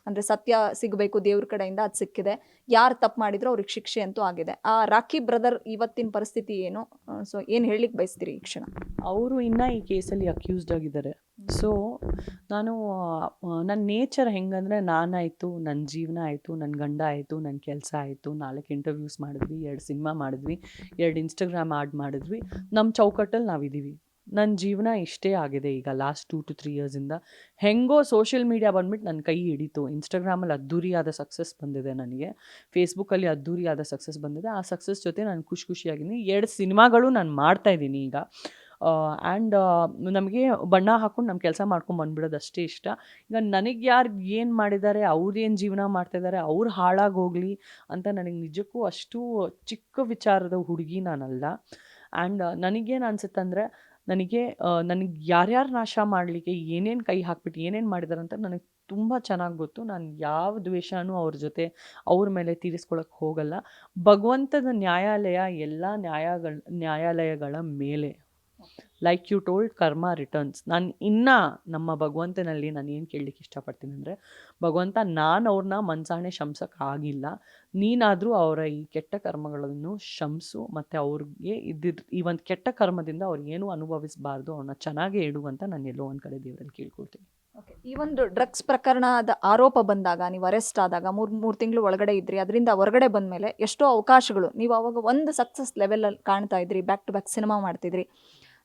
ಅಂದರೆ ಸತ್ಯ ಸಿಗಬೇಕು ದೇವ್ರ ಕಡೆಯಿಂದ, ಅದು ಸಿಕ್ಕಿದೆ. ಯಾರು ತಪ್ಪು ಮಾಡಿದ್ರು ಅವ್ರಿಗೆ ಶಿಕ್ಷೆ ಅಂತೂ ಆಗಿದೆ. ಆ ರಾಖಿ ಬ್ರದರ್ ಇವತ್ತಿನ ಪರಿಸ್ಥಿತಿ ಏನು, ಸೊ ಏನು ಹೇಳಲಿಕ್ಕೆ ಬಯಸ್ತೀರಿ ಈ ಕ್ಷಣ? ಅವರು ಇನ್ನೂ ಈ ಕೇಸಲ್ಲಿ ಅಕ್ಯೂಸ್ಡ್ ಆಗಿದ್ದಾರೆ. ಸೊ ನಾನು ನನ್ನ ನೇಚರ್ ಹೆಂಗಂದರೆ, ನಾನಾಯಿತು, ನನ್ನ ಜೀವನ ಆಯಿತು, ನನ್ನ ಗಂಡ ಆಯಿತು, ನನ್ನ ಕೆಲಸ ಆಯಿತು, 4 ಇಂಟರ್ವ್ಯೂಸ್ ಮಾಡಿದ್ವಿ, 2 ಸಿನಿಮಾ ಮಾಡಿದ್ವಿ, 2 ಇನ್ಸ್ಟಾಗ್ರಾಮ್ ಆಡ್ ಮಾಡಿದ್ವಿ, ನಮ್ಮ ಚೌಕಟ್ಟಲ್ಲಿ ನಾವಿದ್ದೀವಿ. ನನ್ನ ಜೀವನ ಇಷ್ಟೇ ಆಗಿದೆ ಈಗ ಲಾಸ್ಟ್ 2 to 3 ಇಯರ್ಸಿಂದ. ಹೆಂಗೋ ಸೋಷಿಯಲ್ ಮೀಡಿಯಾ ಬಂದ್ಬಿಟ್ಟು ನನ್ನ ಕೈ ಹಿಡಿತು. ಇನ್ಸ್ಟಾಗ್ರಾಮಲ್ಲಿ ಅದ್ದೂರಿಯಾದ ಸಕ್ಸಸ್ ಬಂದಿದೆ ನನಗೆ, ಫೇಸ್ಬುಕ್ಕಲ್ಲಿ ಅದ್ದೂರಿಯಾದ ಸಕ್ಸಸ್ ಬಂದಿದೆ. ಆ ಸಕ್ಸಸ್ ಜೊತೆ ನಾನು ಖುಷಿಯಾಗಿದ್ದೀನಿ. 2 ಸಿನಿಮಾಗಳು ನಾನು ಮಾಡ್ತಾಯಿದ್ದೀನಿ ಈಗ. ಆ್ಯಂಡ್ ನಮಗೆ ಬಣ್ಣ ಹಾಕ್ಕೊಂಡು ನಮ್ಮ ಕೆಲಸ ಮಾಡ್ಕೊಂಡು ಬಂದ್ಬಿಡೋದು ಅಷ್ಟೇ ಇಷ್ಟ. ಈಗ ನನಗೆ ಯಾರು ಏನು ಮಾಡಿದ್ದಾರೆ, ಅವ್ರೇನು ಜೀವನ ಮಾಡ್ತಾಯಿದ್ದಾರೆ, ಅವ್ರು ಹಾಳಾಗಿ ಹೋಗಲಿ ಅಂತ ನನಗೆ ನಿಜಕ್ಕೂ ಅಷ್ಟು ಚಿಕ್ಕ ವಿಚಾರದ ಹುಡುಗಿ ನಾನಲ್ಲ. ಆ್ಯಂಡ್ ನನಗೇನು ಅನಿಸುತ್ತಂದರೆ, ನನಗೆ ಯಾರ್ಯಾರು ನಾಶ ಮಾಡಲಿಕ್ಕೆ ಏನೇನು ಕೈ ಹಾಕ್ಬಿಟ್ಟು ಏನೇನು ಮಾಡಿದ್ದಾರೆ ಅಂತ ನನಗೆ ತುಂಬ ಚೆನ್ನಾಗಿ ಗೊತ್ತು. ನಾನು ಯಾವ ದ್ವೇಷನೂ ಅವ್ರ ಜೊತೆ ಅವ್ರ ಮೇಲೆ ತೀರಿಸ್ಕೊಳ್ಳೋಕ್ಕೆ ಹೋಗಲ್ಲ. ಭಗವಂತನ ನ್ಯಾಯಾಲಯ ಎಲ್ಲ ನ್ಯಾಯಾಲಯಗಳ ಮೇಲೆ. ಲೈಕ್ ಯು ಟೋಲ್ಡ್, ಕರ್ಮ ರಿಟರ್ನ್ಸ್. ನಾನು ಇನ್ನೂ ನಮ್ಮ ಭಗವಂತನಲ್ಲಿ ನಾನು ಏನು ಕೇಳಲಿಕ್ಕೆ ಇಷ್ಟಪಡ್ತೀನಿ ಅಂದರೆ, ಭಗವಂತ ನಾನು ಅವ್ರನ್ನ ಮನಸಾಣೆ ಶಂಸೋಕ್ಕಾಗಿಲ್ಲ, ನೀನಾದರೂ ಅವರ ಈ ಕೆಟ್ಟ ಕರ್ಮಗಳನ್ನು ಶಂಸು, ಮತ್ತು ಅವ್ರಿಗೆ ಈ ಒಂದು ಕೆಟ್ಟ ಕರ್ಮದಿಂದ ಅವ್ರಿಗೇನು ಅನುಭವಿಸಬಾರ್ದು, ಅವ್ರನ್ನ ಚೆನ್ನಾಗೇ ಇಡು ಅಂತ ನಾನು ಎಲ್ಲೋ ಒಂದು ಕಡೆ ದೇವರಲ್ಲಿ ಕೇಳ್ಕೊಳ್ತೀನಿ. ಈ ಒಂದು ಡ್ರಗ್ಸ್ ಪ್ರಕರಣದ ಆರೋಪ ಬಂದಾಗ, ನೀವು ಅರೆಸ್ಟ್ ಆದಾಗ 3 ತಿಂಗಳು ಒಳಗಡೆ ಇದ್ರಿ, ಅದರಿಂದ ಹೊರಗಡೆ ಬಂದ ಮೇಲೆ ಎಷ್ಟೋ ಅವಕಾಶಗಳು, ನೀವು ಅವಾಗ ಒಂದು ಸಕ್ಸಸ್ ಲೆವೆಲಲ್ಲಿ ಕಾಣ್ತಾ ಇದ್ರಿ, ಬ್ಯಾಕ್ ಟು ಬ್ಯಾಕ್ ಸಿನಿಮಾ ಮಾಡ್ತಿದ್ರಿ.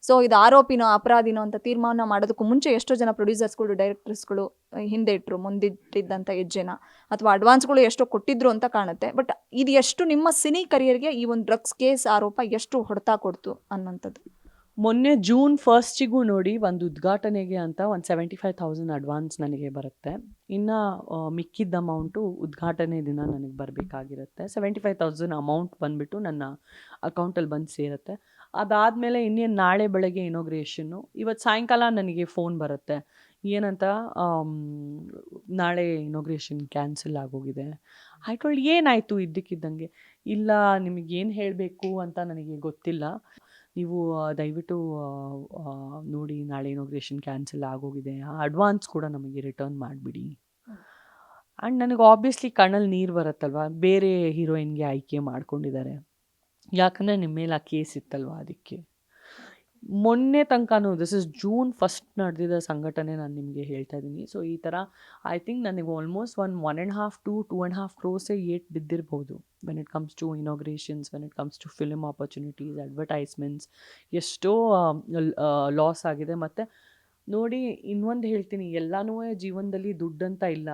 ಸೊ ಇದು ಆರೋಪಿನೋ ಅಪರಾಧಿನೋ ಅಂತ ತೀರ್ಮಾನ ಮಾಡೋದಕ್ಕೂ ಮುಂಚೆ ಎಷ್ಟೋ ಜನ ಪ್ರೊಡ್ಯೂಸರ್ಸ್ಗಳು, ಡೈರೆಕ್ಟರ್ಸ್ಗಳು ಹಿಂದೆ ಇಟ್ಟರು, ಮುಂದಿಟ್ಟಿದ್ದಂಥ ಹೆಜ್ಜೆನ, ಅಥವಾ ಅಡ್ವಾನ್ಸ್ಗಳು ಎಷ್ಟೋ ಕೊಟ್ಟಿದ್ರು ಅಂತ ಕಾಣುತ್ತೆ. ಬಟ್ ಇದು ಎಷ್ಟು ನಿಮ್ಮ ಸಿನಿ ಕರಿಯರ್ಗೆ ಈ ಒಂದು ಡ್ರಗ್ಸ್ ಕೇಸ್ ಆರೋಪ ಎಷ್ಟು ಹೊಡೆತ ಕೊಡ್ತು ಅನ್ನೋಂಥದ್ದು? ಮೊನ್ನೆ June 1 ನೋಡಿ, ಒಂದು ಉದ್ಘಾಟನೆಗೆ ಅಂತ ಒಂದು 75,000 ಅಡ್ವಾನ್ಸ್ ನನಗೆ ಬರುತ್ತೆ. ಇನ್ನು ಮಿಕ್ಕಿದ್ದ ಅಮೌಂಟು ಉದ್ಘಾಟನೆ ದಿನ ನನಗೆ ಬರಬೇಕಾಗಿರುತ್ತೆ. 75,000 ಅಮೌಂಟ್ ಬಂದುಬಿಟ್ಟು ನನ್ನ ಅಕೌಂಟಲ್ಲಿ ಬಂದು ಸೇರುತ್ತೆ. ಅದಾದಮೇಲೆ ಇನ್ನೇನು ನಾಳೆ ಬೆಳಗ್ಗೆ ಇನಾಗ್ರೇಷನ್ನು. ಇವತ್ತು ಸಾಯಂಕಾಲ ನನಗೆ ಫೋನ್ ಬರುತ್ತೆ, ಏನಂತ, ನಾಳೆ ಇನಾಗ್ರೇಷನ್ ಕ್ಯಾನ್ಸಲ್ ಆಗೋಗಿದೆ. ಐ ಟೋಲ್ಡ್, ಏನಾಯಿತು ಇದ್ದಕ್ಕಿದ್ದಂಗೆ? ಇಲ್ಲ, ನಿಮಗೇನು ಹೇಳಬೇಕು ಅಂತ ನನಗೆ ಗೊತ್ತಿಲ್ಲ, ನೀವು ದಯವಿಟ್ಟು ನೋಡಿ, ನಾಳೆ ಇನಾಗ್ರೇಷನ್ ಕ್ಯಾನ್ಸಲ್ ಆಗೋಗಿದೆ, ಆ ಅಡ್ವಾನ್ಸ್ ಕೂಡ ನಮಗೆ ರಿಟರ್ನ್ ಮಾಡಿಬಿಡಿ. ಆ್ಯಂಡ್ ನನಗೆ ಆಬ್ವಿಯಸ್ಲಿ ಕಣ್ಣಲ್ಲಿ ನೀರು ಬರುತ್ತಲ್ವ, ಬೇರೆ ಹೀರೋಯಿನ್ಗೆ ಆಯ್ಕೆ ಮಾಡ್ಕೊಂಡಿದ್ದಾರೆ, ಯಾಕಂದರೆ ನಿಮ್ಮ ಮೇಲೆ ಆ ಕೇಸ್ ಇತ್ತಲ್ವ, ಅದಕ್ಕೆ. ಮೊನ್ನೆ ತನಕನೂ, ದಿಸ್ ಇಸ್ June 1 ನಡೆದಿದ್ದ ಸಂಘಟನೆ ನಾನು ನಿಮಗೆ ಹೇಳ್ತಾ ಇದ್ದೀನಿ. ಸೊ ಈ ಥರ ಐ ಥಿಂಕ್ ನನಗೆ ಆಲ್ಮೋಸ್ಟ್ 1.5 to 2.5 crores ಏಟ್ ಬಿದ್ದಿರ್ಬೋದು. When it comes to inaugurations, when it comes to film opportunities, advertisements, ಎಷ್ಟೋ ಲಾಸ್ ಆಗಿದೆ. ಮತ್ತು ನೋಡಿ, ಇನ್ನೊಂದು ಹೇಳ್ತೀನಿ, ಎಲ್ಲನೂ ಜೀವನದಲ್ಲಿ ದುಡ್ಡಂತ ಇಲ್ಲ.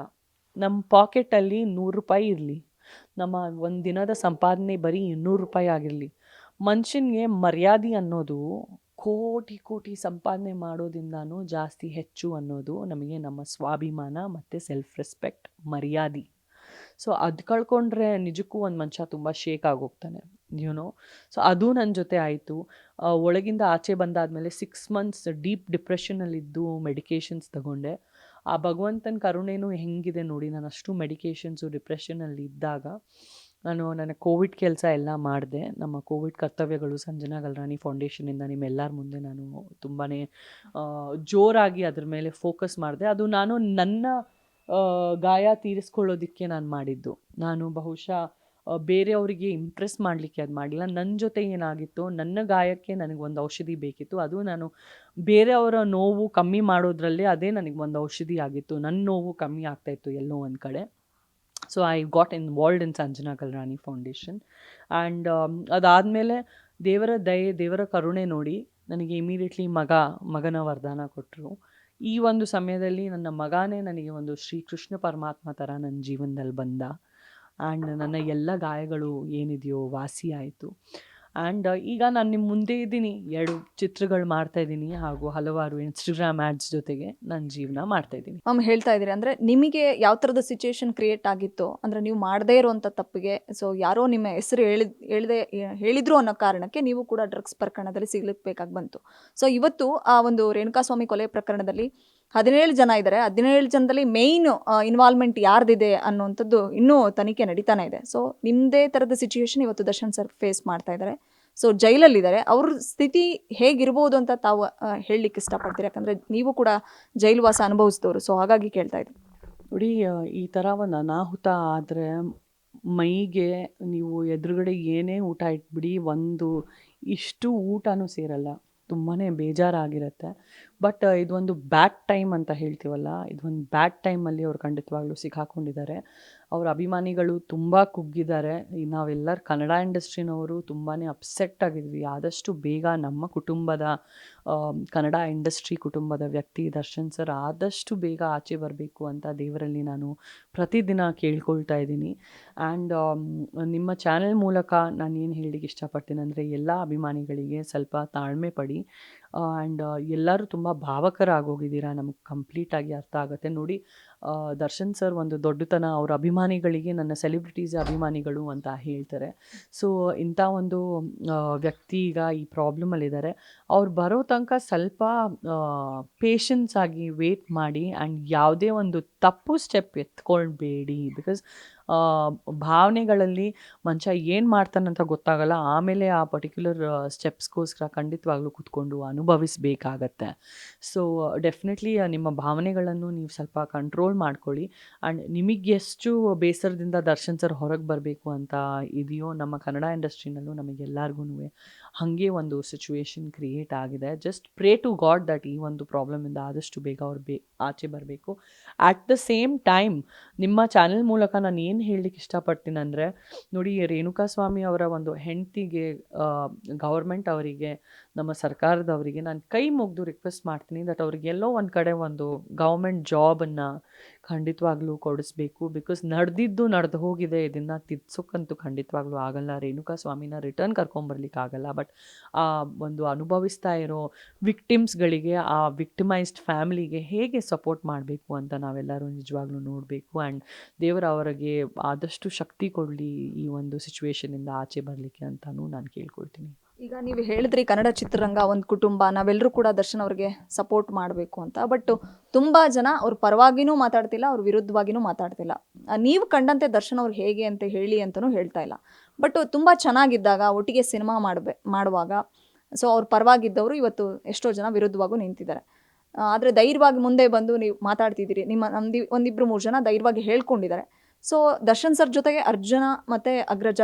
ನಮ್ಮ ಪಾಕೆಟಲ್ಲಿ 100 ರೂಪಾಯಿ ಇರಲಿ, ನಮ್ಮ ಒಂದು ದಿನದ ಸಂಪಾದನೆ ಬರೀ 200 ರೂಪಾಯಿ ಆಗಿರಲಿ, ಮನುಷ್ಯನಿಗೆ ಮರ್ಯಾದೆ ಅನ್ನೋದು ಕೋಟಿ ಸಂಪಾದನೆ ಮಾಡೋದ್ರಿಂದನೂ ಜಾಸ್ತಿ ಹೆಚ್ಚು ಅನ್ನೋದು ನಮಗೆ ನಮ್ಮ ಸ್ವಾಭಿಮಾನ ಮತ್ತು ಸೆಲ್ಫ್ ರೆಸ್ಪೆಕ್ಟ್, ಮರ್ಯಾದೆ. ಸೊ ಅದು ಕಳ್ಕೊಂಡ್ರೆ ನಿಜಕ್ಕೂ ಒಂದು ಮನುಷ್ಯ ತುಂಬ ಶೇಕ್ ಆಗೋಗ್ತಾನೆ, ಯುನೋ. ಸೊ ಅದು ನನ್ನ ಜೊತೆ ಆಯಿತು. ಒಳಗಿಂದ ಆಚೆ ಬಂದಾದಮೇಲೆ 6 months ಡೀಪ್ ಡಿಪ್ರೆಷನಲ್ಲಿದ್ದು ಮೆಡಿಕೇಷನ್ಸ್ ತಗೊಂಡೆ. ಆ ಭಗವಂತನ ಕರುಣೆನೂ ಹೆಂಗಿದೆ ನೋಡಿ. ನಾನು ಅಷ್ಟು ಮೆಡಿಕೇಷನ್ಸು ಡಿಪ್ರೆಷನಲ್ಲಿ ಇದ್ದಾಗ ನನ್ನ ಕೋವಿಡ್ ಕೆಲಸ ಎಲ್ಲ ಮಾಡಿದೆ. ನಮ್ಮ ಕೋವಿಡ್ ಕರ್ತವ್ಯಗಳು ಸಂಜನಾ ಗಲ್ರಾನಿ ಫೌಂಡೇಶನಿಂದ ನಿಮ್ಮೆಲ್ಲರ ಮುಂದೆ ನಾನು ತುಂಬಾ ಜೋರಾಗಿ ಅದ್ರ ಮೇಲೆ ಫೋಕಸ್ ಮಾಡಿದೆ. ಅದು ನಾನು ನನ್ನ ಗಾಯ ತೀರಿಸ್ಕೊಳ್ಳೋದಕ್ಕೆ ನಾನು ಮಾಡಿದ್ದು. ನಾನು ಬಹುಶಃ ಬೇರೆಯವರಿಗೆ ಇಂಪ್ರೆಸ್ ಮಾಡಲಿಕ್ಕೆ ಅದು ಮಾಡಲಿಲ್ಲ. ನನ್ನ ಜೊತೆ ಏನಾಗಿತ್ತು, ನನ್ನ ಗಾಯಕ್ಕೆ ನನಗೊಂದು ಔಷಧಿ ಬೇಕಿತ್ತು. ಅದು ನಾನು ಬೇರೆಯವರ ನೋವು ಕಮ್ಮಿ ಮಾಡೋದ್ರಲ್ಲೇ ಅದೇ ನನಗೆ ಒಂದು ಔಷಧಿ ಆಗಿತ್ತು. ನನ್ನ ನೋವು ಕಮ್ಮಿ ಆಗ್ತಾಯಿತ್ತು ಎಲ್ಲೋ ಒಂದು ಕಡೆ. So I got involved in Sanjana Galrani foundation. And ಅದಾದಮೇಲೆ ದೇವರ ದಯೆ, ದೇವರ ಕರುಣೆ ನೋಡಿ ನನಗೆ ಇಮಿಡಿಯೇಟ್ಲಿ ಮಗನ ವರದಾನ ಕೊಟ್ಟರು. ಈ ಒಂದು ಸಮಯದಲ್ಲಿ ನನ್ನ ಮಗನೇ ನನಗೆ ಒಂದು ಶ್ರೀಕೃಷ್ಣ ಪರಮಾತ್ಮ ಥರ ನನ್ನ ಜೀವನದಲ್ಲಿ ಬಂದ. ಆ್ಯಂಡ್ ನನ್ನ ಎಲ್ಲ ಗಾಯಗಳು ಏನಿದೆಯೋ ವಾಸಿ ಆಯಿತು. ಆ್ಯಂಡ್ ಈಗ ನಾನು ನಿಮ್ಮ ಮುಂದೆ ಇದ್ದೀನಿ, 2 ಚಿತ್ರಗಳು ಮಾಡ್ತಾಯಿದ್ದೀನಿ, ಹಾಗೂ ಹಲವಾರು ಇನ್ಸ್ಟಾಗ್ರಾಮ್ ಆ್ಯಡ್ಸ್ ಜೊತೆಗೆ ನನ್ನ ಜೀವನ ಮಾಡ್ತಾಯಿದ್ದೀನಿ. ಮ್ಯಾಮ್ ಹೇಳ್ತಾ ಇದ್ದೀರಿ ಅಂದರೆ ನಿಮಗೆ ಯಾವ ಥರದ ಸಿಚುವೇಶನ್ ಕ್ರಿಯೇಟ್ ಆಗಿತ್ತು ಅಂದರೆ ನೀವು ಮಾಡದೇ ಇರುವಂಥ ತಪ್ಪಿಗೆ ಸೊ ಯಾರೋ ನಿಮ್ಮ ಹೆಸರು ಹೇಳಿದ್ರು ಅನ್ನೋ ಕಾರಣಕ್ಕೆ ನೀವು ಕೂಡ ಡ್ರಗ್ಸ್ ಪ್ರಕರಣದಲ್ಲಿ ಸಿಗ್ಲಿಕ್ಬೇಕಾಗಿ ಬಂತು. ಸೊ ಇವತ್ತು ಆ ಒಂದು ರೇಣುಕಾಸ್ವಾಮಿ ಕೊಲೆ ಪ್ರಕರಣದಲ್ಲಿ 17 ಜನ ಇದ್ದಾರೆ. 17 ಜನದಲ್ಲಿ ಮೇಯ್ನ್ ಇನ್ವಾಲ್ವ್ಮೆಂಟ್ ಯಾರ್ದಿದೆ ಅನ್ನುವಂಥದ್ದು ಇನ್ನೂ ತನಿಖೆ ನಡೀತಾನೆ ಇದೆ. ಸೊ ನಿಮ್ಮದೇ ಥರದ ಸಿಚುವೇಶನ್ ಇವತ್ತು ದರ್ಶನ್ ಸರ್ ಫೇಸ್ ಮಾಡ್ತಾ ಇದ್ದಾರೆ. ಸೊ ಜೈಲಲ್ಲಿದ್ದಾರೆ. ಅವ್ರ ಸ್ಥಿತಿ ಹೇಗಿರ್ಬೋದು ಅಂತ ತಾವು ಹೇಳಲಿಕ್ಕೆ ಇಷ್ಟಪಡ್ತೀರಿ? ಯಾಕಂದರೆ ನೀವು ಕೂಡ ಜೈಲುವಾಸ ಅನುಭವಿಸಿದವರು. ಸೊ ಹಾಗಾಗಿ ಕೇಳ್ತಾ ಇದ್ದೀನಿ. ನೋಡಿ, ಈ ಥರ ಒಂದು ಅನಾಹುತ ಆದರೆ ಮೈಗೆ ನೀವು ಎದುರುಗಡೆ ಏನೇ ಊಟ ಇಟ್ಬಿಡಿ, ಇಷ್ಟು ಊಟನೂ ಸೇರಲ್ಲ. ತುಂಬಾ ಬೇಜಾರಾಗಿರುತ್ತೆ. ಬಟ್ ಇದೊಂದು ಬ್ಯಾಡ್ ಟೈಮ್ ಅಂತ ಹೇಳ್ತೀವಲ್ಲ, ಇದೊಂದು ಬ್ಯಾಡ್ ಟೈಮಲ್ಲಿ ಅವ್ರು ಖಂಡಿತವಾಗ್ಲೂ ಸಿಕ್ಕಾಕೊಂಡಿದ್ದಾರೆ. ಅವ್ರ ಅಭಿಮಾನಿಗಳು ತುಂಬ ಕುಗ್ಗಿದ್ದಾರೆ. ನಾವೆಲ್ಲರೂ ಕನ್ನಡ ಇಂಡಸ್ಟ್ರಿನವರು ತುಂಬಾ ಅಪ್ಸೆಟ್ ಆಗಿದ್ವಿ. ಆದಷ್ಟು ಬೇಗ ನಮ್ಮ ಕುಟುಂಬದ ಕನ್ನಡ ಇಂಡಸ್ಟ್ರಿ ಕುಟುಂಬದ ವ್ಯಕ್ತಿ ದರ್ಶನ್ ಸರ್ ಆದಷ್ಟು ಬೇಗ ಆಚೆ ಬರಬೇಕು ಅಂತ ದೇವರಲ್ಲಿ ನಾನು ಪ್ರತಿದಿನ ಕೇಳ್ಕೊಳ್ತಾ ಇದ್ದೀನಿ. ಆ್ಯಂಡ್ ನಿಮ್ಮ ಚಾನೆಲ್ ಮೂಲಕ ನಾನು ಏನು ಹೇಳಲಿಕ್ಕೆ ಇಷ್ಟಪಡ್ತೀನಿ ಅಂದರೆ, ಎಲ್ಲ ಅಭಿಮಾನಿಗಳಿಗೆ ಸ್ವಲ್ಪ ತಾಳ್ಮೆ ಪಡಿ. ಆ್ಯಂಡ್ ಎಲ್ಲರೂ ತುಂಬ ಭಾವಕರಾಗೋಗಿದ್ದೀರಾ, ನಮಗೆ ಕಂಪ್ಲೀಟಾಗಿ ಅರ್ಥ ಆಗುತ್ತೆ. ನೋಡಿ, ದರ್ಶನ್ ಸರ್ ಒಂದು ದೊಡ್ಡತನ, ಅವ್ರ ಅಭಿಮಾನಿಗಳಿಗೆ ನನ್ನ ಸೆಲೆಬ್ರಿಟೀಸ್ ಅಭಿಮಾನಿಗಳು ಅಂತ ಹೇಳ್ತಾರೆ. ಸೊ ಇಂಥ ಒಂದು ವ್ಯಕ್ತಿ ಈಗ ಈ ಪ್ರಾಬ್ಲಮಲ್ಲಿದ್ದಾರೆ. ಅವ್ರು ಬರೋ ತನಕ ಸ್ವಲ್ಪ ಪೇಷನ್ಸ್ ಆಗಿ ವೇಟ್ ಮಾಡಿ. ಆ್ಯಂಡ್ ಯಾವುದೇ ಒಂದು ತಪ್ಪು ಸ್ಟೆಪ್ ಎತ್ಕೊಳ್ಬೇಡಿ. ಬಿಕಾಸ್ ಭಾವನೆಗಳಲ್ಲಿ ಮನುಷ್ಯ ಏನು ಮಾಡ್ತಾನಂತ ಗೊತ್ತಾಗಲ್ಲ. ಆಮೇಲೆ ಆ ಪರ್ಟಿಕ್ಯುಲರ್ ಸ್ಟೆಪ್ಸ್ಗೋಸ್ಕರ ಖಂಡಿತವಾಗ್ಲೂ ಕೂತ್ಕೊಂಡು ಅನುಭವಿಸಬೇಕಾಗತ್ತೆ. ಸೊ ಡೆಫಿನೆಟ್ಲಿ ನಿಮ್ಮ ಭಾವನೆಗಳನ್ನು ನೀವು ಸ್ವಲ್ಪ ಕಂಟ್ರೋಲ್ ಮಾಡ್ಕೊಳ್ಳಿ. ಆ್ಯಂಡ್ ನಿಮಗೆ ಎಷ್ಟು ಬೇಸರದಿಂದ ದರ್ಶನ್ ಸರ್ ಹೊರಗೆ ಬರಬೇಕು ಅಂತ ಇದೆಯೋ, ನಮ್ಮ ಕನ್ನಡ ಇಂಡಸ್ಟ್ರಿನಲ್ಲೂ ನಮಗೆಲ್ಲರಿಗೂ ಹಾಗೆ ಒಂದು ಸಿಚುವೇಶನ್ ಕ್ರಿಯೇಟ್ ಆಗಿದೆ. Just pray to god that ಈ ಒಂದು ಪ್ರಾಬ್ಲಮಿಂದ ಆದಷ್ಟು ಬೇಗ ಅವ್ರು ಆಚೆ ಬರಬೇಕು. ಆಟ್ ದ ಸೇಮ್ ಟೈಮ್ ನಿಮ್ಮ ಚಾನೆಲ್ ಮೂಲಕ ನಾನು ಏನು ಹೇಳಲಿಕ್ಕೆ ಇಷ್ಟಪಡ್ತೀನಿ ಅಂದರೆ, ನೋಡಿ, ರೇಣುಕಾಸ್ವಾಮಿ ಅವರ ಒಂದು ಹೆಂಡತಿಗೆ, ಗೌರ್ಮೆಂಟ್ ಅವರಿಗೆ, ನಮ್ಮ ಸರ್ಕಾರದವರಿಗೆ ನಾನು ಕೈ ಮುಗಿದು ರಿಕ್ವೆಸ್ಟ್ ಮಾಡ್ತೀನಿ ದಟ್ ಅವ್ರಿಗೆ ಎಲ್ಲೋ ಒಂದು ಕಡೆ ಒಂದು ಗೌರ್ಮೆಂಟ್ ಜಾಬನ್ನು ಖಂಡಿತವಾಗ್ಲೂ ಕೊಡಿಸ್ಬೇಕು. ಬಿಕಾಸ್ ನಡೆದು ಹೋಗಿದೆ, ಇದನ್ನು ತಿದ್ಸೋಕ್ಕಂತೂ ಖಂಡಿತವಾಗ್ಲೂ ಆಗಲ್ಲ. ರೇಣುಕಾಸ್ವಾಮಿನ ರಿಟರ್ನ್ ಕರ್ಕೊಂಬರ್ಲಿಕ್ಕಾಗಲ್ಲ. ಬಟ್ ಆ ಒಂದು ಅನುಭವಿಸ್ತಾ ಇರೋ ವಿಕ್ಟಿಮ್ಸ್ಗಳಿಗೆ, ಆ ವಿಕ್ಟಿಮೈಸ್ಡ್ ಫ್ಯಾಮಿಲಿಗೆ ಹೇಗೆ ಸಪೋರ್ಟ್ ಮಾಡಬೇಕು ಅಂತ ನಾವೆಲ್ಲರೂ ನಿಜವಾಗ್ಲೂ ನೋಡಬೇಕು. ಆ್ಯಂಡ್ ದೇವರ ಅವರಿಗೆ ಆದಷ್ಟು ಶಕ್ತಿ ಕೊಡಲಿ ಈ ಒಂದು ಸಿಚುವೇಶನಿಂದ ಆಚೆ ಬರಲಿಕ್ಕೆ ಅಂತಲೂ ನಾನು ಕೇಳ್ಕೊಳ್ತೀನಿ. ಈಗ ನೀವು ಹೇಳಿದ್ರಿ ಕನ್ನಡ ಚಿತ್ರರಂಗ ಒಂದು ಕುಟುಂಬ, ನಾವೆಲ್ಲರೂ ಕೂಡ ದರ್ಶನ್ ಅವ್ರಿಗೆ ಸಪೋರ್ಟ್ ಮಾಡಬೇಕು ಅಂತ. ಬಟ್ ತುಂಬ ಜನ ಅವ್ರ ಪರವಾಗಿನೂ ಮಾತಾಡ್ತಿಲ್ಲ, ಅವ್ರ ವಿರುದ್ಧವಾಗಿನೂ ಮಾತಾಡ್ತಿಲ್ಲ. ನೀವು ಕಂಡಂತೆ ದರ್ಶನ್ ಅವ್ರು ಹೇಗೆ ಅಂತ ಹೇಳಿ ಅಂತಲೂ ಹೇಳ್ತಾ ಇಲ್ಲ. ಬಟ್ ತುಂಬ ಚೆನ್ನಾಗಿದ್ದಾಗ ಒಟ್ಟಿಗೆ ಸಿನಿಮಾ ಮಾಡುವಾಗ ಸೊ ಅವ್ರ ಪರವಾಗಿದ್ದವರು ಇವತ್ತು ಎಷ್ಟೋ ಜನ ವಿರುದ್ಧವಾಗೂ ನಿಂತಿದ್ದಾರೆ. ಆದರೆ ಧೈರ್ಯವಾಗಿ ಮುಂದೆ ಬಂದು ನೀವು ಮಾತಾಡ್ತಿದ್ದೀರಿ. ಒಂದಿಬ್ಬರು 3 ಜನ ಧೈರ್ಯವಾಗಿ ಹೇಳ್ಕೊಂಡಿದ್ದಾರೆ. ಸೊ ದರ್ಶನ್ ಸರ್ ಜೊತೆಗೆ ಅರ್ಜುನ್ ಮತ್ತು ಅಗ್ರಜ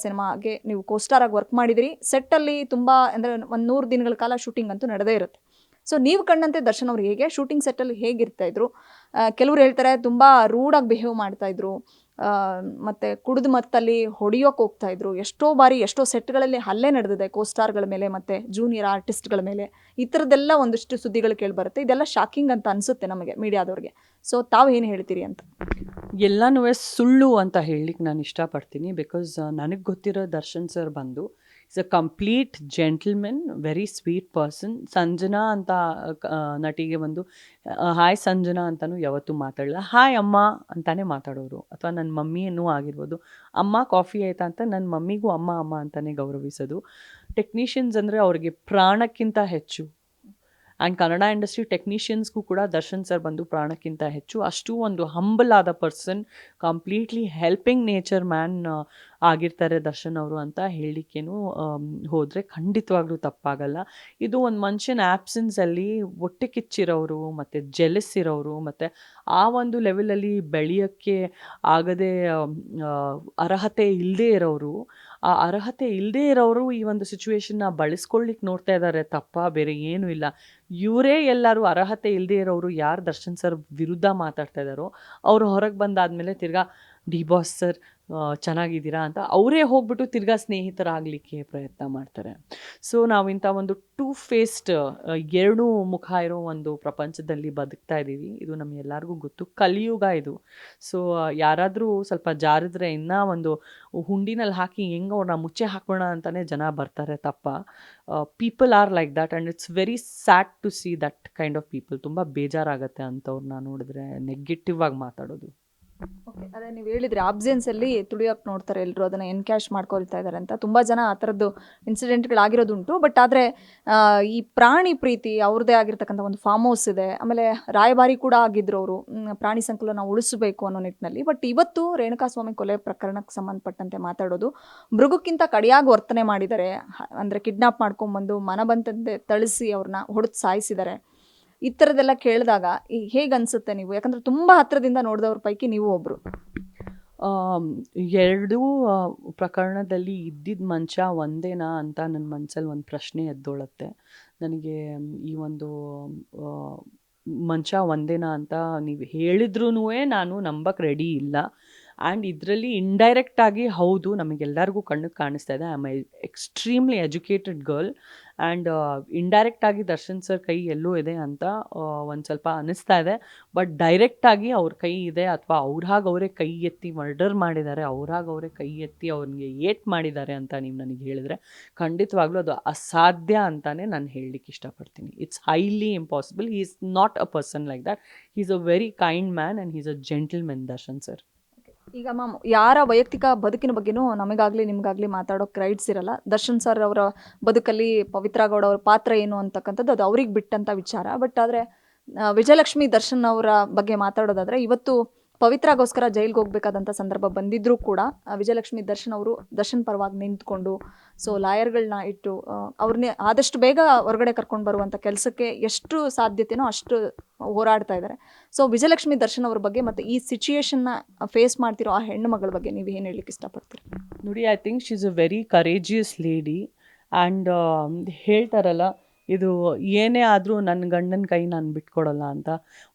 ಸಿನಿಮಾಗೆ ನೀವು ಕೋಸ್ಟಾರ್ ಆಗಿ ವರ್ಕ್ ಮಾಡಿದಿರಿ. ಸೆಟ್ಟಲ್ಲಿ ತುಂಬ ಅಂದರೆ 100 ದಿನಗಳ ಕಾಲ ಶೂಟಿಂಗ್ ಅಂತೂ ನಡೆದೇ ಇರುತ್ತೆ. ಸೊ ನೀವು ಕಂಡಂತೆ ದರ್ಶನ್ ಅವ್ರು ಹೇಗೆ ಶೂಟಿಂಗ್ ಸೆಟ್ಟಲ್ಲಿ ಹೇಗಿರ್ತಾಯಿದ್ರು? ಕೆಲವ್ರು ಹೇಳ್ತಾರೆ ತುಂಬ ರೂಡಾಗಿ ಬಿಹೇವ್ ಮಾಡ್ತಾಯಿದ್ರು, ಮತ್ತು ಕುಡಿದು ಮತ್ತಲ್ಲಿ ಹೊಡೆಯೋಕೆ ಹೋಗ್ತಾಯಿದ್ರು. ಎಷ್ಟೋ ಬಾರಿ ಎಷ್ಟೋ ಸೆಟ್ಗಳಲ್ಲಿ ಹಲ್ಲೆ ನಡೆದಿದೆ ಕೋಸ್ಟಾರ್ಗಳ ಮೇಲೆ ಮತ್ತು ಜೂನಿಯರ್ ಆರ್ಟಿಸ್ಟ್ಗಳ ಮೇಲೆ. ಈ ಥರದ್ದೆಲ್ಲ ಒಂದಿಷ್ಟು ಸುದ್ದಿಗಳು ಕೇಳಿಬರುತ್ತೆ. ಇದೆಲ್ಲ ಶಾಕಿಂಗ್ ಅಂತ ಅನಿಸುತ್ತೆ ನಮಗೆ ಮೀಡಿಯಾದವ್ರಿಗೆ. ಸೊ ತಾವು ಏನು ಹೇಳ್ತೀರಿ ಅಂತ? ಎಲ್ಲನೂ ಸುಳ್ಳು ಅಂತ ಹೇಳಲಿಕ್ಕೆ ನಾನು ಇಷ್ಟಪಡ್ತೀನಿ. ಬಿಕಾಸ್ ನನಗೆ ಗೊತ್ತಿರೋ ದರ್ಶನ್ ಸರ್ ಬಂದು is a complete gentlemen, very sweet person. Sanjana ಅಂತ ನಟಿಗೆ ಬಂದು ಹಾಯ್ ಸಂಜನಾ ಅಂತಲೂ ಯಾವತ್ತೂ ಮಾತಾಡಲ್ಲ, ಹಾಯ್ ಅಮ್ಮ ಅಂತಾನೆ ಮಾತಾಡೋರು. ಅಥವಾ ನನ್ನ ಮಮ್ಮಿಯೂ ಆಗಿರ್ಬೋದು, ಅಮ್ಮ ಕಾಫಿ ಆಯಿತಾ ಅಂತ ನನ್ನ ಮಮ್ಮಿಗೂ ಅಮ್ಮ ಅಂತಲೇ ಗೌರವಿಸೋದು. ಟೆಕ್ನಿಷಿಯನ್ಸ್ ಅಂದರೆ ಅವ್ರಿಗೆ ಪ್ರಾಣಕ್ಕಿಂತ ಹೆಚ್ಚು. ಆ್ಯಂಡ್ ಕನ್ನಡ ಇಂಡಸ್ಟ್ರಿ ಟೆಕ್ನಿಷಿಯನ್ಸ್ಗೂ ಕೂಡ ದರ್ಶನ್ ಸರ್ ಬಂದು ಪ್ರಾಣಕ್ಕಿಂತ ಹೆಚ್ಚು. ಅಷ್ಟು ಒಂದು ಹಂಬಲ್ ಆದ person, completely helping nature man ಆಗಿರ್ತಾರೆ ದರ್ಶನ್ ಅವರು ಅಂತ ಹೇಳಲಿಕ್ಕೇನು ಹೋದರೆ ಖಂಡಿತವಾಗ್ಲೂ ತಪ್ಪಾಗಲ್ಲ. ಇದು ಒಂದು ಮನುಷ್ಯನ ಆ್ಯಬ್ಸೆನ್ಸಲ್ಲಿ ಹೊಟ್ಟೆ ಕಿಚ್ಚಿರೋರು ಮತ್ತು ಜೆಲಸ್ ಇರೋರು ಮತ್ತು ಆ ಒಂದು ಲೆವೆಲಲ್ಲಿ ಬೆಳೆಯೋಕ್ಕೆ ಆಗದೆ ಅರ್ಹತೆ ಇಲ್ಲದೇ ಇರೋರು, ಆ ಅರ್ಹತೆ ಇಲ್ಲದೇ ಇರೋರು ಈ ಒಂದು ಸಿಚುವೇಶನ್ನ ಬಳಸ್ಕೊಳ್ಳಿಕ್ಕೆ ನೋಡ್ತಾ ಇದ್ದಾರೆ, ತಪ್ಪ ಬೇರೆ ಏನೂ ಇಲ್ಲ. ಇವರೇ ಎಲ್ಲರೂ ಅರ್ಹತೆ ಇಲ್ಲದೇ ಇರೋರು ಯಾರು ದರ್ಶನ್ ಸರ್ ವಿರುದ್ಧ ಮಾತಾಡ್ತಾ ಇದ್ದಾರೋ ಅವರು ಹೊರಗೆ ಬಂದಾದಮೇಲೆ ತಿರ್ಗಾ ಡಿ ಬಾಸ್ ಸರ್ ಚೆನ್ನಾಗಿದ್ದೀರಾ ಅಂತ ಅವರೇ ಹೋಗ್ಬಿಟ್ಟು ತಿರ್ಗಾ ಸ್ನೇಹಿತರಾಗಲಿಕ್ಕೆ ಪ್ರಯತ್ನ ಮಾಡ್ತಾರೆ. ಸೊ ನಾವು ಇಂಥ ಒಂದು ಟೂ ಫೇಸ್ಡ್, ಎರಡೂ ಮುಖ ಇರೋ ಒಂದು ಪ್ರಪಂಚದಲ್ಲಿ ಬದುಕ್ತಾ ಇದ್ದೀವಿ. ಇದು ನಮಗೆಲ್ಲರಿಗೂ ಗೊತ್ತು, ಕಲಿಯುಗ ಇದು. ಸೊ ಯಾರಾದರೂ ಸ್ವಲ್ಪ ಜಾರಿದ್ರೆ ಇನ್ನೂ ಒಂದು ಹುಂಡಿನಲ್ಲಿ ಹಾಕಿ ಹೆಂಗೆ ಅವ್ರನ್ನ ಮುಚ್ಚೆ ಹಾಕೋಣ ಅಂತಲೇ ಜನ ಬರ್ತಾರೆ, ತಪ್ಪ. People are like that and it's very sad to see that kind of people. ತುಂಬ ಬೇಜಾರಾಗುತ್ತೆ ಅಂಥವ್ರನ್ನ ನೋಡಿದ್ರೆ, ನೆಗೆಟಿವ್ ಆಗಿ ಮಾತಾಡೋದು. ಓಕೆ, ಅದೇ ನೀವು ಹೇಳಿದ್ರಿ ಆಬ್ಸೆನ್ಸಲ್ಲಿ ತುಳಿಯೋಕೆ ನೋಡ್ತಾರೆ ಎಲ್ಲರೂ, ಅದನ್ನು ಎನ್ಕ್ಯಾಶ್ ಮಾಡ್ಕೊಳ್ತಾ ಇದ್ದಾರೆ ಅಂತ. ತುಂಬ ಜನ ಆ ಥರದ್ದು ಇನ್ಸಿಡೆಂಟ್ಗಳಾಗಿರೋದುಂಟು. ಬಟ್ ಆದರೆ ಈ ಪ್ರಾಣಿ ಪ್ರೀತಿ ಅವ್ರದ್ದೇ ಆಗಿರ್ತಕ್ಕಂಥ ಒಂದು ಫಾರ್ಮ್ ಹೌಸ್ ಇದೆ. ಆಮೇಲೆ ರಾಯಭಾರಿ ಕೂಡ ಆಗಿದ್ರು ಅವರು, ಪ್ರಾಣಿ ಸಂಕುಲನ ಉಳಿಸಬೇಕು ಅನ್ನೋ ನಿಟ್ಟಿನಲ್ಲಿ. ಬಟ್ ಇವತ್ತು ರೇಣುಕಾಸ್ವಾಮಿ ಕೊಲೆ ಪ್ರಕರಣಕ್ಕೆ ಸಂಬಂಧಪಟ್ಟಂತೆ ಮಾತಾಡೋದು, ಮೃಗಕ್ಕಿಂತ ಕಡಿಯಾಗಿ ವರ್ತನೆ ಮಾಡಿದ್ದಾರೆ. ಅಂದರೆ ಕಿಡ್ನಾಪ್ ಮಾಡ್ಕೊಂಬಂದು ಮನಬಂದಂತೆ ಥಳಿಸಿ ಅವ್ರನ್ನ ಹೊಡೆದು ಸಾಯಿಸಿದ್ದಾರೆ. ಈ ಥರದ್ದೆಲ್ಲ ಕೇಳಿದಾಗ ಹೇಗೆ ಅನಿಸುತ್ತೆ ನೀವು? ಯಾಕಂದರೆ ತುಂಬ ಹತ್ತಿರದಿಂದ ನೋಡಿದವ್ರ ಪೈಕಿ ನೀವು ಒಬ್ಬರು. ಎರಡೂ ಪ್ರಕರಣದಲ್ಲಿ ಇದ್ದಿದ್ದ ಮನುಷ್ಯ ಒಂದೇನಾ ಅಂತ ನನ್ನ ಮನಸ್ಸಲ್ಲಿ ಒಂದು ಪ್ರಶ್ನೆ ಎದ್ದೊಳುತ್ತೆ. ನನಗೆ ಈ ಒಂದು ಮನುಷ್ಯ ಒಂದೇನಾ ಅಂತ ನೀವು ಹೇಳಿದ್ರೂ ನಾನು ನಂಬಕ್ಕೆ ರೆಡಿ ಇಲ್ಲ. ಆ್ಯಂಡ್ ಇದರಲ್ಲಿ ಇಂಡೈರೆಕ್ಟಾಗಿ ಹೌದು, ನಮಗೆಲ್ಲರಿಗೂ ಕಣ್ಣಿಗೆ ಕಾಣಿಸ್ತಾ ಇದೆ. I am extremely educated girl and ಇಂಡೈರೆಕ್ಟಾಗಿ ದರ್ಶನ್ ಸರ್ ಕೈ ಎಲ್ಲೋ ಇದೆ ಅಂತ ಒಂದು ಸ್ವಲ್ಪ ಅನ್ನಿಸ್ತಾ ಇದೆ. ಬಟ್ ಡೈರೆಕ್ಟಾಗಿ ಅವ್ರ ಕೈ ಇದೆ ಅಥವಾ ಅವರೇ ಕೈ ಎತ್ತಿ ಮರ್ಡರ್ ಮಾಡಿದ್ದಾರೆ, ಅವರೇ ಕೈ ಎತ್ತಿ ಅವ್ರಿಗೆ ಏಟ್ ಮಾಡಿದ್ದಾರೆ ಅಂತ ನೀವು ನನಗೆ ಹೇಳಿದ್ರೆ ಖಂಡಿತವಾಗ್ಲೂ ಅದು ಅಸಾಧ್ಯ ಅಂತಲೇ ನಾನು ಹೇಳಲಿಕ್ಕೆ ಇಷ್ಟಪಡ್ತೀನಿ. It's highly impossible. He is not a person like that. He is a very kind man and he is a gentlemen Darshan sir. ಈಗ ಮ್ಯಾಮ್, ಯಾರ ವೈಯಕ್ತಿಕ ಬದುಕಿನ ಬಗ್ಗೆನೂ ನಮಗಾಗಲಿ ನಿಮಗಾಗಲಿ ಮಾತಾಡೋಕ್ಕೆ ರೈಟ್ಸ್ ಇರಲ್ಲ. ದರ್ಶನ್ ಸರ್ ಅವರ ಬದುಕಲ್ಲಿ ಪವಿತ್ರ ಗೌಡ ಅವರ ಪಾತ್ರ ಏನು ಅಂತಕ್ಕಂಥದ್ದು ಅದು ಅವ್ರಿಗೆ ಬಿಟ್ಟಂಥ ವಿಚಾರ. ಬಟ್ ಆದರೆ ವಿಜಯಲಕ್ಷ್ಮಿ ದರ್ಶನ್ ಅವರ ಬಗ್ಗೆ ಮಾತಾಡೋದಾದರೆ, ಇವತ್ತು ಪವಿತ್ರಗೋಸ್ಕರ ಜೈಲಿಗೆ ಹೋಗಬೇಕಾದಂಥ ಸಂದರ್ಭ ಬಂದಿದ್ದರೂ ಕೂಡ ವಿಜಯಲಕ್ಷ್ಮಿ ದರ್ಶನ್ ಅವರು ದರ್ಶನ್ ಪರವಾಗಿ ನಿಂತ್ಕೊಂಡು, ಸೊ ಲಾಯರ್ಗಳನ್ನ ಇಟ್ಟು ಅವ್ರನ್ನೇ ಆದಷ್ಟು ಬೇಗ ಹೊರಗಡೆ ಕರ್ಕೊಂಡು ಬರುವಂಥ ಕೆಲಸಕ್ಕೆ ಎಷ್ಟು ಸಾಧ್ಯತೆನೋ ಅಷ್ಟು ಹೋರಾಡ್ತಾ ಇದ್ದಾರೆ. ಸೊ ವಿಜಯಲಕ್ಷ್ಮಿ ದರ್ಶನ್ ಅವ್ರ ಬಗ್ಗೆ ಮತ್ತು ಈ ಸಿಚುಯೇಷನ್ನ ಫೇಸ್ ಮಾಡ್ತಿರೋ ಆ ಹೆಣ್ಣು ಮಗಳ ಬಗ್ಗೆ ನೀವು ಏನು ಹೇಳಲಿಕ್ಕೆ ಇಷ್ಟಪಡ್ತೀರಿ? ನೋಡಿ, I think she is a very courageous lady. And ಹೇಳ್ತಾರಲ್ಲ, ಇದು ಏನೇ ಆದರೂ ನನ್ನ ಗಂಡನ ಕೈ ನಾನು ಬಿಟ್ಕೊಡಲ್ಲ ಅಂತ.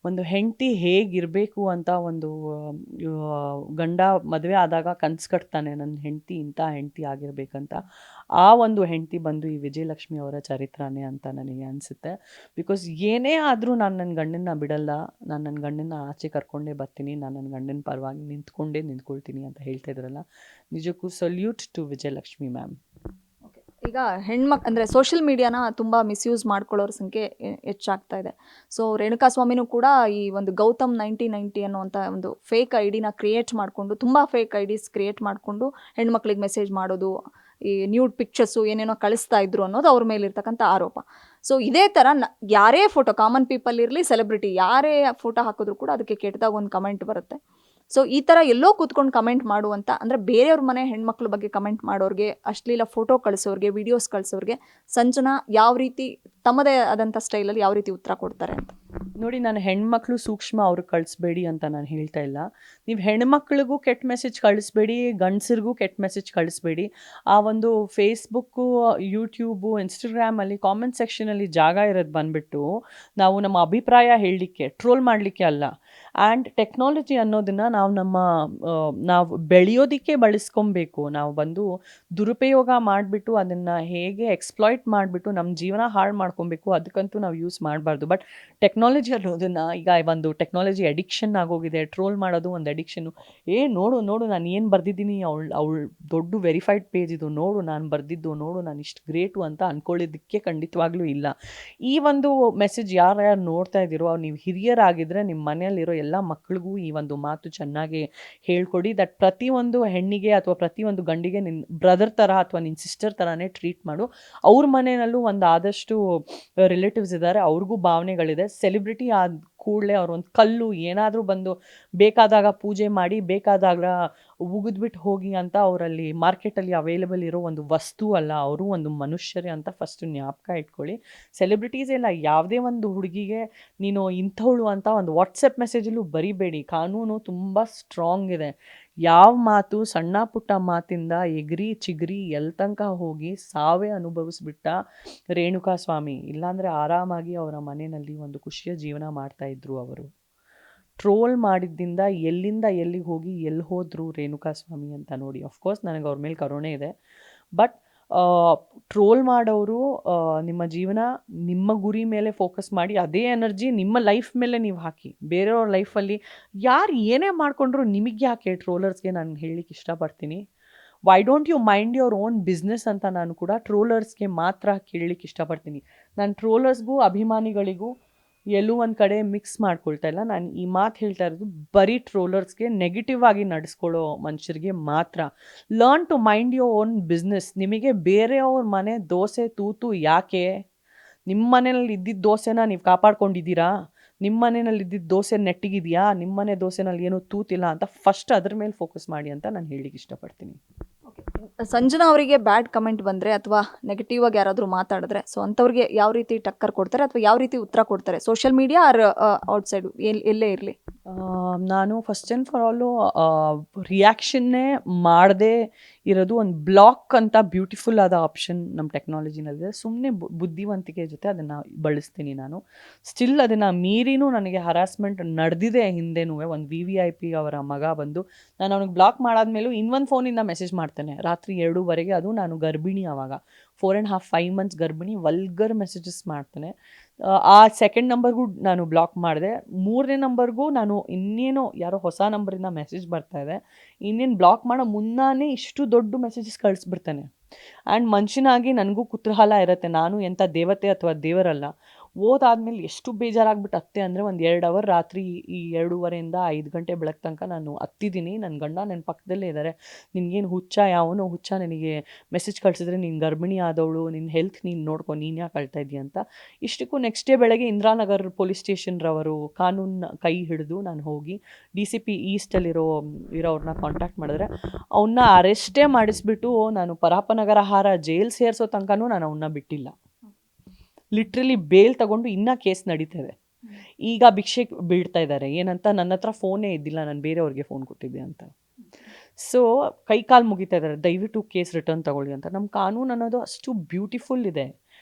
ಒಂದು ಹೆಂಡತಿ ಹೇಗಿರಬೇಕು ಅಂತ ಒಂದು ಗಂಡ ಮದುವೆ ಆದಾಗ ಕನಸು ಕಟ್ತಾನೆ, ನನ್ನ ಹೆಂಡತಿ ಇಂಥ ಹೆಂಡತಿ ಆಗಿರಬೇಕಂತ. ಆ ಒಂದು ಹೆಂಡತಿ ಬಂದು ಈ ವಿಜಯಲಕ್ಷ್ಮಿ ಅವರ ಚರಿತ್ರನೇ ಅಂತ ನನಗೆ ಅನಿಸುತ್ತೆ. ಬಿಕಾಸ್ ಏನೇ ಆದರೂ ನಾನು ನನ್ನ ಗಂಡನ್ನ ಬಿಡಲ್ಲ, ನಾನು ನನ್ನ ಗಂಡನ್ನ ಆಚೆ ಕರ್ಕೊಂಡೇ ಬರ್ತೀನಿ, ನಾನು ನನ್ನ ಗಂಡನ ಪರವಾಗಿ ನಿಂತ್ಕೊಳ್ತೀನಿ ಅಂತ ಹೇಳ್ತಾ ಇದ್ರಲ್ಲ, ನಿಜಕ್ಕೂ ಸಲ್ಯೂಟ್ ಟು ವಿಜಯಲಕ್ಷ್ಮಿ ಮ್ಯಾಮ್. ಈಗ ಅಂದರೆ ಸೋಷಿಯಲ್ ಮೀಡಿಯಾನ ತುಂಬ ಮಿಸ್ಯೂಸ್ ಮಾಡ್ಕೊಳ್ಳೋರ ಸಂಖ್ಯೆ ಹೆಚ್ಚಾಗ್ತಾ ಇದೆ. ಸೊ ರೇಣುಕಾಸ್ವಾಮಿನೂ ಕೂಡ ಈ ಒಂದು ಗೌತಮ್ 1990 ಅನ್ನುವಂಥ ಒಂದು ಫೇಕ್ ಐಡಿನ ಕ್ರಿಯೇಟ್ ಮಾಡಿಕೊಂಡು, ತುಂಬ ಫೇಕ್ ಐಡೀಸ್ ಕ್ರಿಯೇಟ್ ಮಾಡಿಕೊಂಡು ಹೆಣ್ಮಕ್ಳಿಗೆ ಮೆಸೇಜ್ ಮಾಡೋದು, ಈ ನ್ಯೂಡ್ ಪಿಕ್ಚರ್ಸು ಏನೇನೋ ಕಳಿಸ್ತಾ ಇದ್ರು ಅನ್ನೋದು ಅವ್ರ ಮೇಲೆ ಇರ್ತಕ್ಕಂಥ ಆರೋಪ. ಸೊ ಇದೇ ಥರ ಯಾರೇ ಫೋಟೋ, ಕಾಮನ್ ಪೀಪಲ್ ಇರಲಿ, ಸೆಲೆಬ್ರಿಟಿ ಯಾರೇ ಫೋಟೋ ಹಾಕಿದ್ರು ಕೂಡ ಅದಕ್ಕೆ ಕೆಟ್ಟದಾಗ ಒಂದು ಕಮೆಂಟ್ ಬರುತ್ತೆ. ಸೊ ಈ ಥರ ಎಲ್ಲೋ ಕೂತ್ಕೊಂಡು ಕಮೆಂಟ್ ಮಾಡುವಂಥ, ಅಂದರೆ ಬೇರೆಯವ್ರ ಮನೆ ಹೆಣ್ಮಕ್ಳ ಬಗ್ಗೆ ಕಮೆಂಟ್ ಮಾಡೋರಿಗೆ, ಅಶ್ಲೀಲ ಫೋಟೋ ಕಳಿಸೋರಿಗೆ, ವಿಡಿಯೋಸ್ ಕಳಿಸೋರಿಗೆ ಸಂಜನಾ ಯಾವ ರೀತಿ ತಮ್ಮದೇ ಆದಂಥ ಸ್ಟೈಲಲ್ಲಿ ಯಾವ ರೀತಿ ಉತ್ತರ ಕೊಡ್ತಾರೆ ಅಂತ? ನೋಡಿ, ನಾನು ಹೆಣ್ಮಕ್ಳು ಸೂಕ್ಷ್ಮ ಅವ್ರಿಗೆ ಕಳಿಸ್ಬೇಡಿ ಅಂತ ನಾನು ಹೇಳ್ತಾ ಇಲ್ಲ. ನೀವು ಹೆಣ್ಮಕ್ಳಿಗೂ ಕೆಟ್ಟ ಮೆಸೇಜ್ ಕಳಿಸ್ಬೇಡಿ, ಗಂಡಸರಿಗೂ ಕೆಟ್ಟ ಮೆಸೇಜ್ ಕಳಿಸ್ಬೇಡಿ. ಆ ಒಂದು ಫೇಸ್ಬುಕ್ಕು, ಯೂಟ್ಯೂಬು, ಇನ್ಸ್ಟಾಗ್ರಾಮಲ್ಲಿ ಕಾಮೆಂಟ್ ಸೆಕ್ಷನಲ್ಲಿ ಜಾಗ ಇರೋದು ಬಂದುಬಿಟ್ಟು ನಾವು ನಮ್ಮ ಅಭಿಪ್ರಾಯ ಹೇಳಲಿಕ್ಕೆ, ಟ್ರೋಲ್ ಮಾಡಲಿಕ್ಕೆ ಅಲ್ಲ. ಆ್ಯಂಡ್ ಟೆಕ್ನಾಲಜಿ ಅನ್ನೋದನ್ನು ನಾವು ಬೆಳೆಯೋದಕ್ಕೆ ಬಳಸ್ಕೊಬೇಕು. ನಾವು ಬಂದು ದುರುಪಯೋಗ ಮಾಡಿಬಿಟ್ಟು ಅದನ್ನು ಹೇಗೆ ಎಕ್ಸ್ಪ್ಲಾಯ್ಟ್ ಮಾಡಿಬಿಟ್ಟು ನಮ್ಮ ಜೀವನ ಹಾಳು ಮಾಡ್ಕೊಬೇಕು, ಅದಕ್ಕಂತೂ ನಾವು ಯೂಸ್ ಮಾಡಬಾರ್ದು. ಬಟ್ ಟೆಕ್ನಾಲಜಿ ಅನ್ನೋದನ್ನು, ಈಗ ಒಂದು ಟೆಕ್ನಾಲಜಿ ಅಡಿಕ್ಷನ್ ಆಗೋಗಿದೆ, ಟ್ರೋಲ್ ಮಾಡೋದು ಒಂದು ಅಡಿಕ್ಷನ್ನು. ನೋಡು ನಾನು ಏನು ಬರೆದಿದ್ದೀನಿ, ಅವಳು ದೊಡ್ಡ ವೆರಿಫೈಡ್ ಪೇಜ್ ಇದು, ನೋಡು ನಾನು ಬರೆದಿದ್ದು, ನೋಡು ನಾನು ಇಷ್ಟು ಗ್ರೇಟು ಅಂತ ಅಂದ್ಕೊಳ್ಳೋದಕ್ಕೆ ಖಂಡಿತವಾಗ್ಲೂ ಇಲ್ಲ. ಈ ಒಂದು ಮೆಸೇಜ್ ಯಾರು ನೋಡ್ತಾ ಇದ್ದೀರೋ, ನೀವು ಹಿರಿಯರಾಗಿದ್ದರೆ ನಿಮ್ಮ ಮನೆಯಲ್ಲಿ ಸಮಾಜದಲ್ಲಿರೋ ಎಲ್ಲ ಮಕ್ಕಳಿಗೂ ಈ ಒಂದು ಮಾತು ಚೆನ್ನಾಗಿ ಹೇಳ್ಕೊಡಿ. ದಟ್ ಪ್ರತಿಯೊಂದು ಹೆಣ್ಣಿಗೆ ಅಥವಾ ಪ್ರತಿಯೊಂದು ಗಂಡಿಗೆ ನಿನ್ನ ಬ್ರದರ್ ಥರ ಅಥವಾ ನಿನ್ನ ಸಿಸ್ಟರ್ ಥರನೇ ಟ್ರೀಟ್ ಮಾಡು. ಅವ್ರ ಮನೆಯಲ್ಲೂ ಒಂದು ಆದಷ್ಟು ರಿಲೇಟಿವ್ಸ್ ಇದ್ದಾರೆ, ಅವ್ರಿಗೂ ಭಾವನೆಗಳಿದೆ. ಸೆಲೆಬ್ರಿಟಿ ಆದ ಕೂಡಲೇ ಅವ್ರೊಂದು ಕಲ್ಲು ಏನಾದರೂ ಬಂದು ಬೇಕಾದಾಗ ಪೂಜೆ ಮಾಡಿ ಬೇಕಾದಾಗ ಉಗಿದ್ಬಿಟ್ಟು ಹೋಗಿ ಅಂತ ಅವರಲ್ಲಿ ಮಾರ್ಕೆಟಲ್ಲಿ ಅವೈಲೇಬಲ್ ಇರೋ ಒಂದು ವಸ್ತು ಅಲ್ಲ, ಅವರು ಒಂದು ಮನುಷ್ಯರೇ ಅಂತ ಫಸ್ಟು ಜ್ಞಾಪಕ ಇಟ್ಕೊಳ್ಳಿ. ಸೆಲೆಬ್ರಿಟೀಸ್ ಎಲ್ಲ ಯಾವುದೇ ಒಂದು ಹುಡುಗಿಗೆ ನೀನು ಇಂಥವಳು ಅಂತ ಒಂದು ವಾಟ್ಸಪ್ ಮೆಸೇಜಲ್ಲೂ ಬರಿಬೇಡಿ. ಕಾನೂನು ತುಂಬ ಸ್ಟ್ರಾಂಗ್ ಇದೆ. ಯಾವ ಮಾತು ಸಣ್ಣ ಪುಟ್ಟ ಮಾತಿಂದ ಎಗ್ರಿ ಚಿಗ್ರಿ ಎಲ್ಲಿ ತನಕ ಹೋಗಿ ಸಾವೇ ಅನುಭವಿಸ್ಬಿಟ್ಟ ರೇಣುಕಾ ಸ್ವಾಮಿ. ಇಲ್ಲಾಂದರೆ ಆರಾಮಾಗಿ ಅವರ ಮನೆಯಲ್ಲಿ ಒಂದು ಖುಷಿಯ ಜೀವನ ಮಾಡ್ತಾಯಿದ್ರು ಅವರು. ಟ್ರೋಲ್ ಮಾಡಿದ್ದಿಂದ ಎಲ್ಲಿಂದ ಎಲ್ಲಿಗೆ ಹೋಗಿ ಎಲ್ಲಿ ಹೋದ್ರು ರೇಣುಕಾ ಸ್ವಾಮಿ ಅಂತ ನೋಡಿ. ಅಫ್ಕೋರ್ಸ್ ನನಗೆ ಅವ್ರ ಮೇಲೆ ಕರುಣೆ ಇದೆ. ಬಟ್ ಟ್ರೋಲ್ ಮಾಡೋರು ನಿಮ್ಮ ಜೀವನ ನಿಮ್ಮ ಗುರಿ ಮೇಲೆ ಫೋಕಸ್ ಮಾಡಿ ಅದೇ ಎನರ್ಜಿ ನಿಮ್ಮ ಲೈಫ್ ಮೇಲೆ ನೀವು ಹಾಕಿ. ಬೇರೆಯವ್ರ ಲೈಫಲ್ಲಿ ಯಾರು ಏನೇ ಮಾಡಿಕೊಂಡ್ರು ನಿಮಗೆ ಯಾಕೆ ಟ್ರೋಲರ್ಸ್ಗೆ ನಾನು ಹೇಳಲಿಕ್ಕೆ ಇಷ್ಟಪಡ್ತೀನಿ. Why don't you mind your own business ಅಂತ ನಾನು ಕೂಡ ಟ್ರೋಲರ್ಸ್ಗೆ ಮಾತ್ರ ಕೇಳಲಿಕ್ಕೆ ಇಷ್ಟಪಡ್ತೀನಿ. ನಾನು ಟ್ರೋಲರ್ಸ್ಗೂ ಅಭಿಮಾನಿಗಳಿಗೂ ಎಲ್ಲೂ ಒಂದು ಕಡೆ ಮಿಕ್ಸ್ ಮಾಡ್ಕೊಳ್ತಾ ಇಲ್ಲ. ನಾನು ಈ ಮಾತು ಹೇಳ್ತಾ ಇರೋದು ಬರೀ ಟ್ರೋಲರ್ಸ್ಗೆ, ನೆಗೆಟಿವ್ ಆಗಿ ನಡೆಸ್ಕೊಳ್ಳೋ ಮನುಷ್ಯರಿಗೆ ಮಾತ್ರ. Learn to mind your own business. ನಿಮಗೆ ಬೇರೆಯವ್ರ ಮನೆ ದೋಸೆ ತೂತು ಯಾಕೆ? ನಿಮ್ಮ ಮನೇಲಿ ಇದ್ದಿದ್ದ ದೋಸೆನ ನೀವು ಕಾಪಾಡ್ಕೊಂಡಿದ್ದೀರಾ? ನಿಮ್ಮ ಮನೇಲಿ ಇದ್ದಿದ್ದ ದೋಸೆ ನೆಟ್ಟಿಗಿದೆಯಾ? ನಿಮ್ಮ ಮನೆ ದೋಸೆನಲ್ಲಿ ಏನೂ ತೂತಿಲ್ಲ ಅಂತ ಫಸ್ಟ್ ಅದ್ರ ಮೇಲೆ ಫೋಕಸ್ ಮಾಡಿ ಅಂತ ನಾನು ಹೇಳಲಿಕ್ಕೆ ಇಷ್ಟಪಡ್ತೀನಿ. ಸಂಜನಾ ಅವರಿಗೆ ಬ್ಯಾಡ್ ಕಮೆಂಟ್ ಬಂದರೆ ಅಥವಾ ನೆಗೆಟಿವ್ ಆಗಿ ಯಾರಾದರೂ ಮಾತಾಡಿದ್ರೆ ಸೊ ಅಂಥವ್ರಿಗೆ ಯಾವ ರೀತಿ ಟಕ್ಕರ್ ಕೊಡ್ತಾರೆ ಅಥವಾ ಯಾವ ರೀತಿ ಉತ್ತರ ಕೊಡ್ತಾರೆ? ಸೋಷಿಯಲ್ ಮೀಡಿಯಾ ಆರ್ ಔಟ್ಸೈಡ್ ಎಲ್ಲೇ ಇರಲಿ? ನಾನು ಫಸ್ಟ್ ಆ್ಯಂಡ್ ಫಾರ್ ಆಲು ರಿಯಾಕ್ಷನ್ನೇ ಮಾಡದೇ ಇರೋದು ಒಂದು ಬ್ಲಾಕ್ ಅಂತ ಬ್ಯೂಟಿಫುಲ್ ಆದ ಆಪ್ಷನ್ ನಮ್ಮ ಟೆಕ್ನಾಲಜಿನಲ್ಲಿದೆ. ಸುಮ್ಮನೆ ಬುದ್ಧಿವಂತಿಕೆ ಜೊತೆ ಅದನ್ನು ಬಳಸ್ತೀನಿ ನಾನು. ಸ್ಟಿಲ್ ಅದನ್ನು ಮೀರಿನೂ ನನಗೆ ಹರಾಸ್ಮೆಂಟ್ ನಡೆದಿದೆ ಹಿಂದೆನೂ. ಒಂದು VVIP ಅವರ ಮಗ ಬಂದು ನಾನು ಅವ್ನಿಗೆ ಬ್ಲಾಕ್ ಮಾಡಾದ್ಮೇಲೂ ಇನ್ನೊಂದು ಫೋನಿಂದ ಮೆಸೇಜ್ ಮಾಡ್ತೇನೆ ರಾತ್ರಿ 2:30. ಅದು ನಾನು ಗರ್ಭಿಣಿ ಆವಾಗ 4.5 5 months ಗರ್ಭಿಣಿ. ವಲ್ಗರ್ ಮೆಸೇಜಸ್ ಮಾಡ್ತಾನೆ. ಆ ಸೆಕೆಂಡ್ ನಂಬರ್ಗೂ ನಾನು ಬ್ಲಾಕ್ ಮಾಡಿದೆ. 3ನೇ ನಂಬರ್ಗೂ ನಾನು ಇನ್ನೇನೋ ಯಾರೋ ಹೊಸ ನಂಬರಿಂದ ಮೆಸೇಜ್ ಬರ್ತಾಯಿದೆ, ಇನ್ನೇನು ಬ್ಲಾಕ್ ಮಾಡೋ ಮುನ್ನಾನೇ ಇಷ್ಟು ದೊಡ್ಡ ಮೆಸೇಜಸ್ ಕಳಿಸ್ಬಿಡ್ತಾನೆ. ಆ್ಯಂಡ್ ಮನುಷ್ಯನಾಗಿ ನನಗೂ ಕುತೂಹಲ ಇರುತ್ತೆ, ನಾನು ಎಂಥ ದೇವತೆ ಅಥವಾ ದೇವರಲ್ಲ. ಓದಾದ್ಮೇಲೆ ಎಷ್ಟು ಬೇಜಾರಾಗ್ಬಿಟ್ಟು ಅತ್ತೆ ಅಂದರೆ ಒಂದು 2 hour ರಾತ್ರಿ ಈ 2:30 5 ಗಂಟೆ ಬೆಳಗ್ಗೆ ತನಕ ನಾನು ಹತ್ತಿದ್ದೀನಿ. ನನ್ನ ಗಂಡ ನನ್ನ ಪಕ್ಕದಲ್ಲೇ ಇದ್ದಾರೆ. ನಿನಗೇನು ಹುಚ್ಚ? ಯಾವನೋ ಹುಚ್ಚ ನಿನಗೆ ಮೆಸೇಜ್ ಕಳಿಸಿದ್ರೆ ನೀನು ಗರ್ಭಿಣಿ ಆದವಳು, ನಿನ್ನ ಹೆಲ್ತ್ ನೀನು ನೋಡ್ಕೊ, ನೀನು ಯಾಕೆ ಅಳ್ತಾ ಇದೀಯ ಅಂತ. ಇಷ್ಟಕ್ಕೂ ನೆಕ್ಸ್ಟ್ ಡೇ ಬೆಳಗ್ಗೆ ಇಂದಿರಾನಗರ್ ಪೊಲೀಸ್ ಸ್ಟೇಷನ್ರವರು ಕಾನೂನು ಕೈ ಹಿಡಿದು ನಾನು ಹೋಗಿ DCP ಇರೋರನ್ನ ಕಾಂಟ್ಯಾಕ್ಟ್ ಮಾಡಿದ್ರೆ ಅವನ್ನ ಅರೆಸ್ಟೇ ಮಾಡಿಸ್ಬಿಟ್ಟು ನಾನು ಪರಾಪನಗರ ಜೈಲ್ ಸೇರಿಸೋ ತನಕನೂ ನಾನು ಅವನ್ನ ಬಿಟ್ಟಿಲ್ಲ. ಲಿಟ್ರಲಿ ಬೇಲ್ ತಗೊಂಡು ಇನ್ನೂ ಕೇಸ್ ನಡೀತದೆ. ಈಗ ಭಿಕ್ಷೆ ಬೀಳ್ತಾ ಇದ್ದಾರೆ ಏನಂತ, ನನ್ನ ಹತ್ರ ಫೋನೇ ಇದ್ದಿಲ್ಲ, ನಾನು ಬೇರೆಯವ್ರಿಗೆ ಫೋನ್ ಕೊಟ್ಟಿದ್ದೆ ಅಂತ. ಸೊ ಕೈ ಕಾಲು ಮುಗಿತಾ ಇದ್ದಾರೆ, ದಯವಿಟ್ಟು ಕೇಸ್ ರಿಟರ್ನ್ ತಗೊಳ್ಳಿ ಅಂತ. ನಮ್ಮ ಕಾನೂನು ಅನ್ನೋದು ಅಷ್ಟು ಬ್ಯೂಟಿಫುಲ್ ಇದೆ,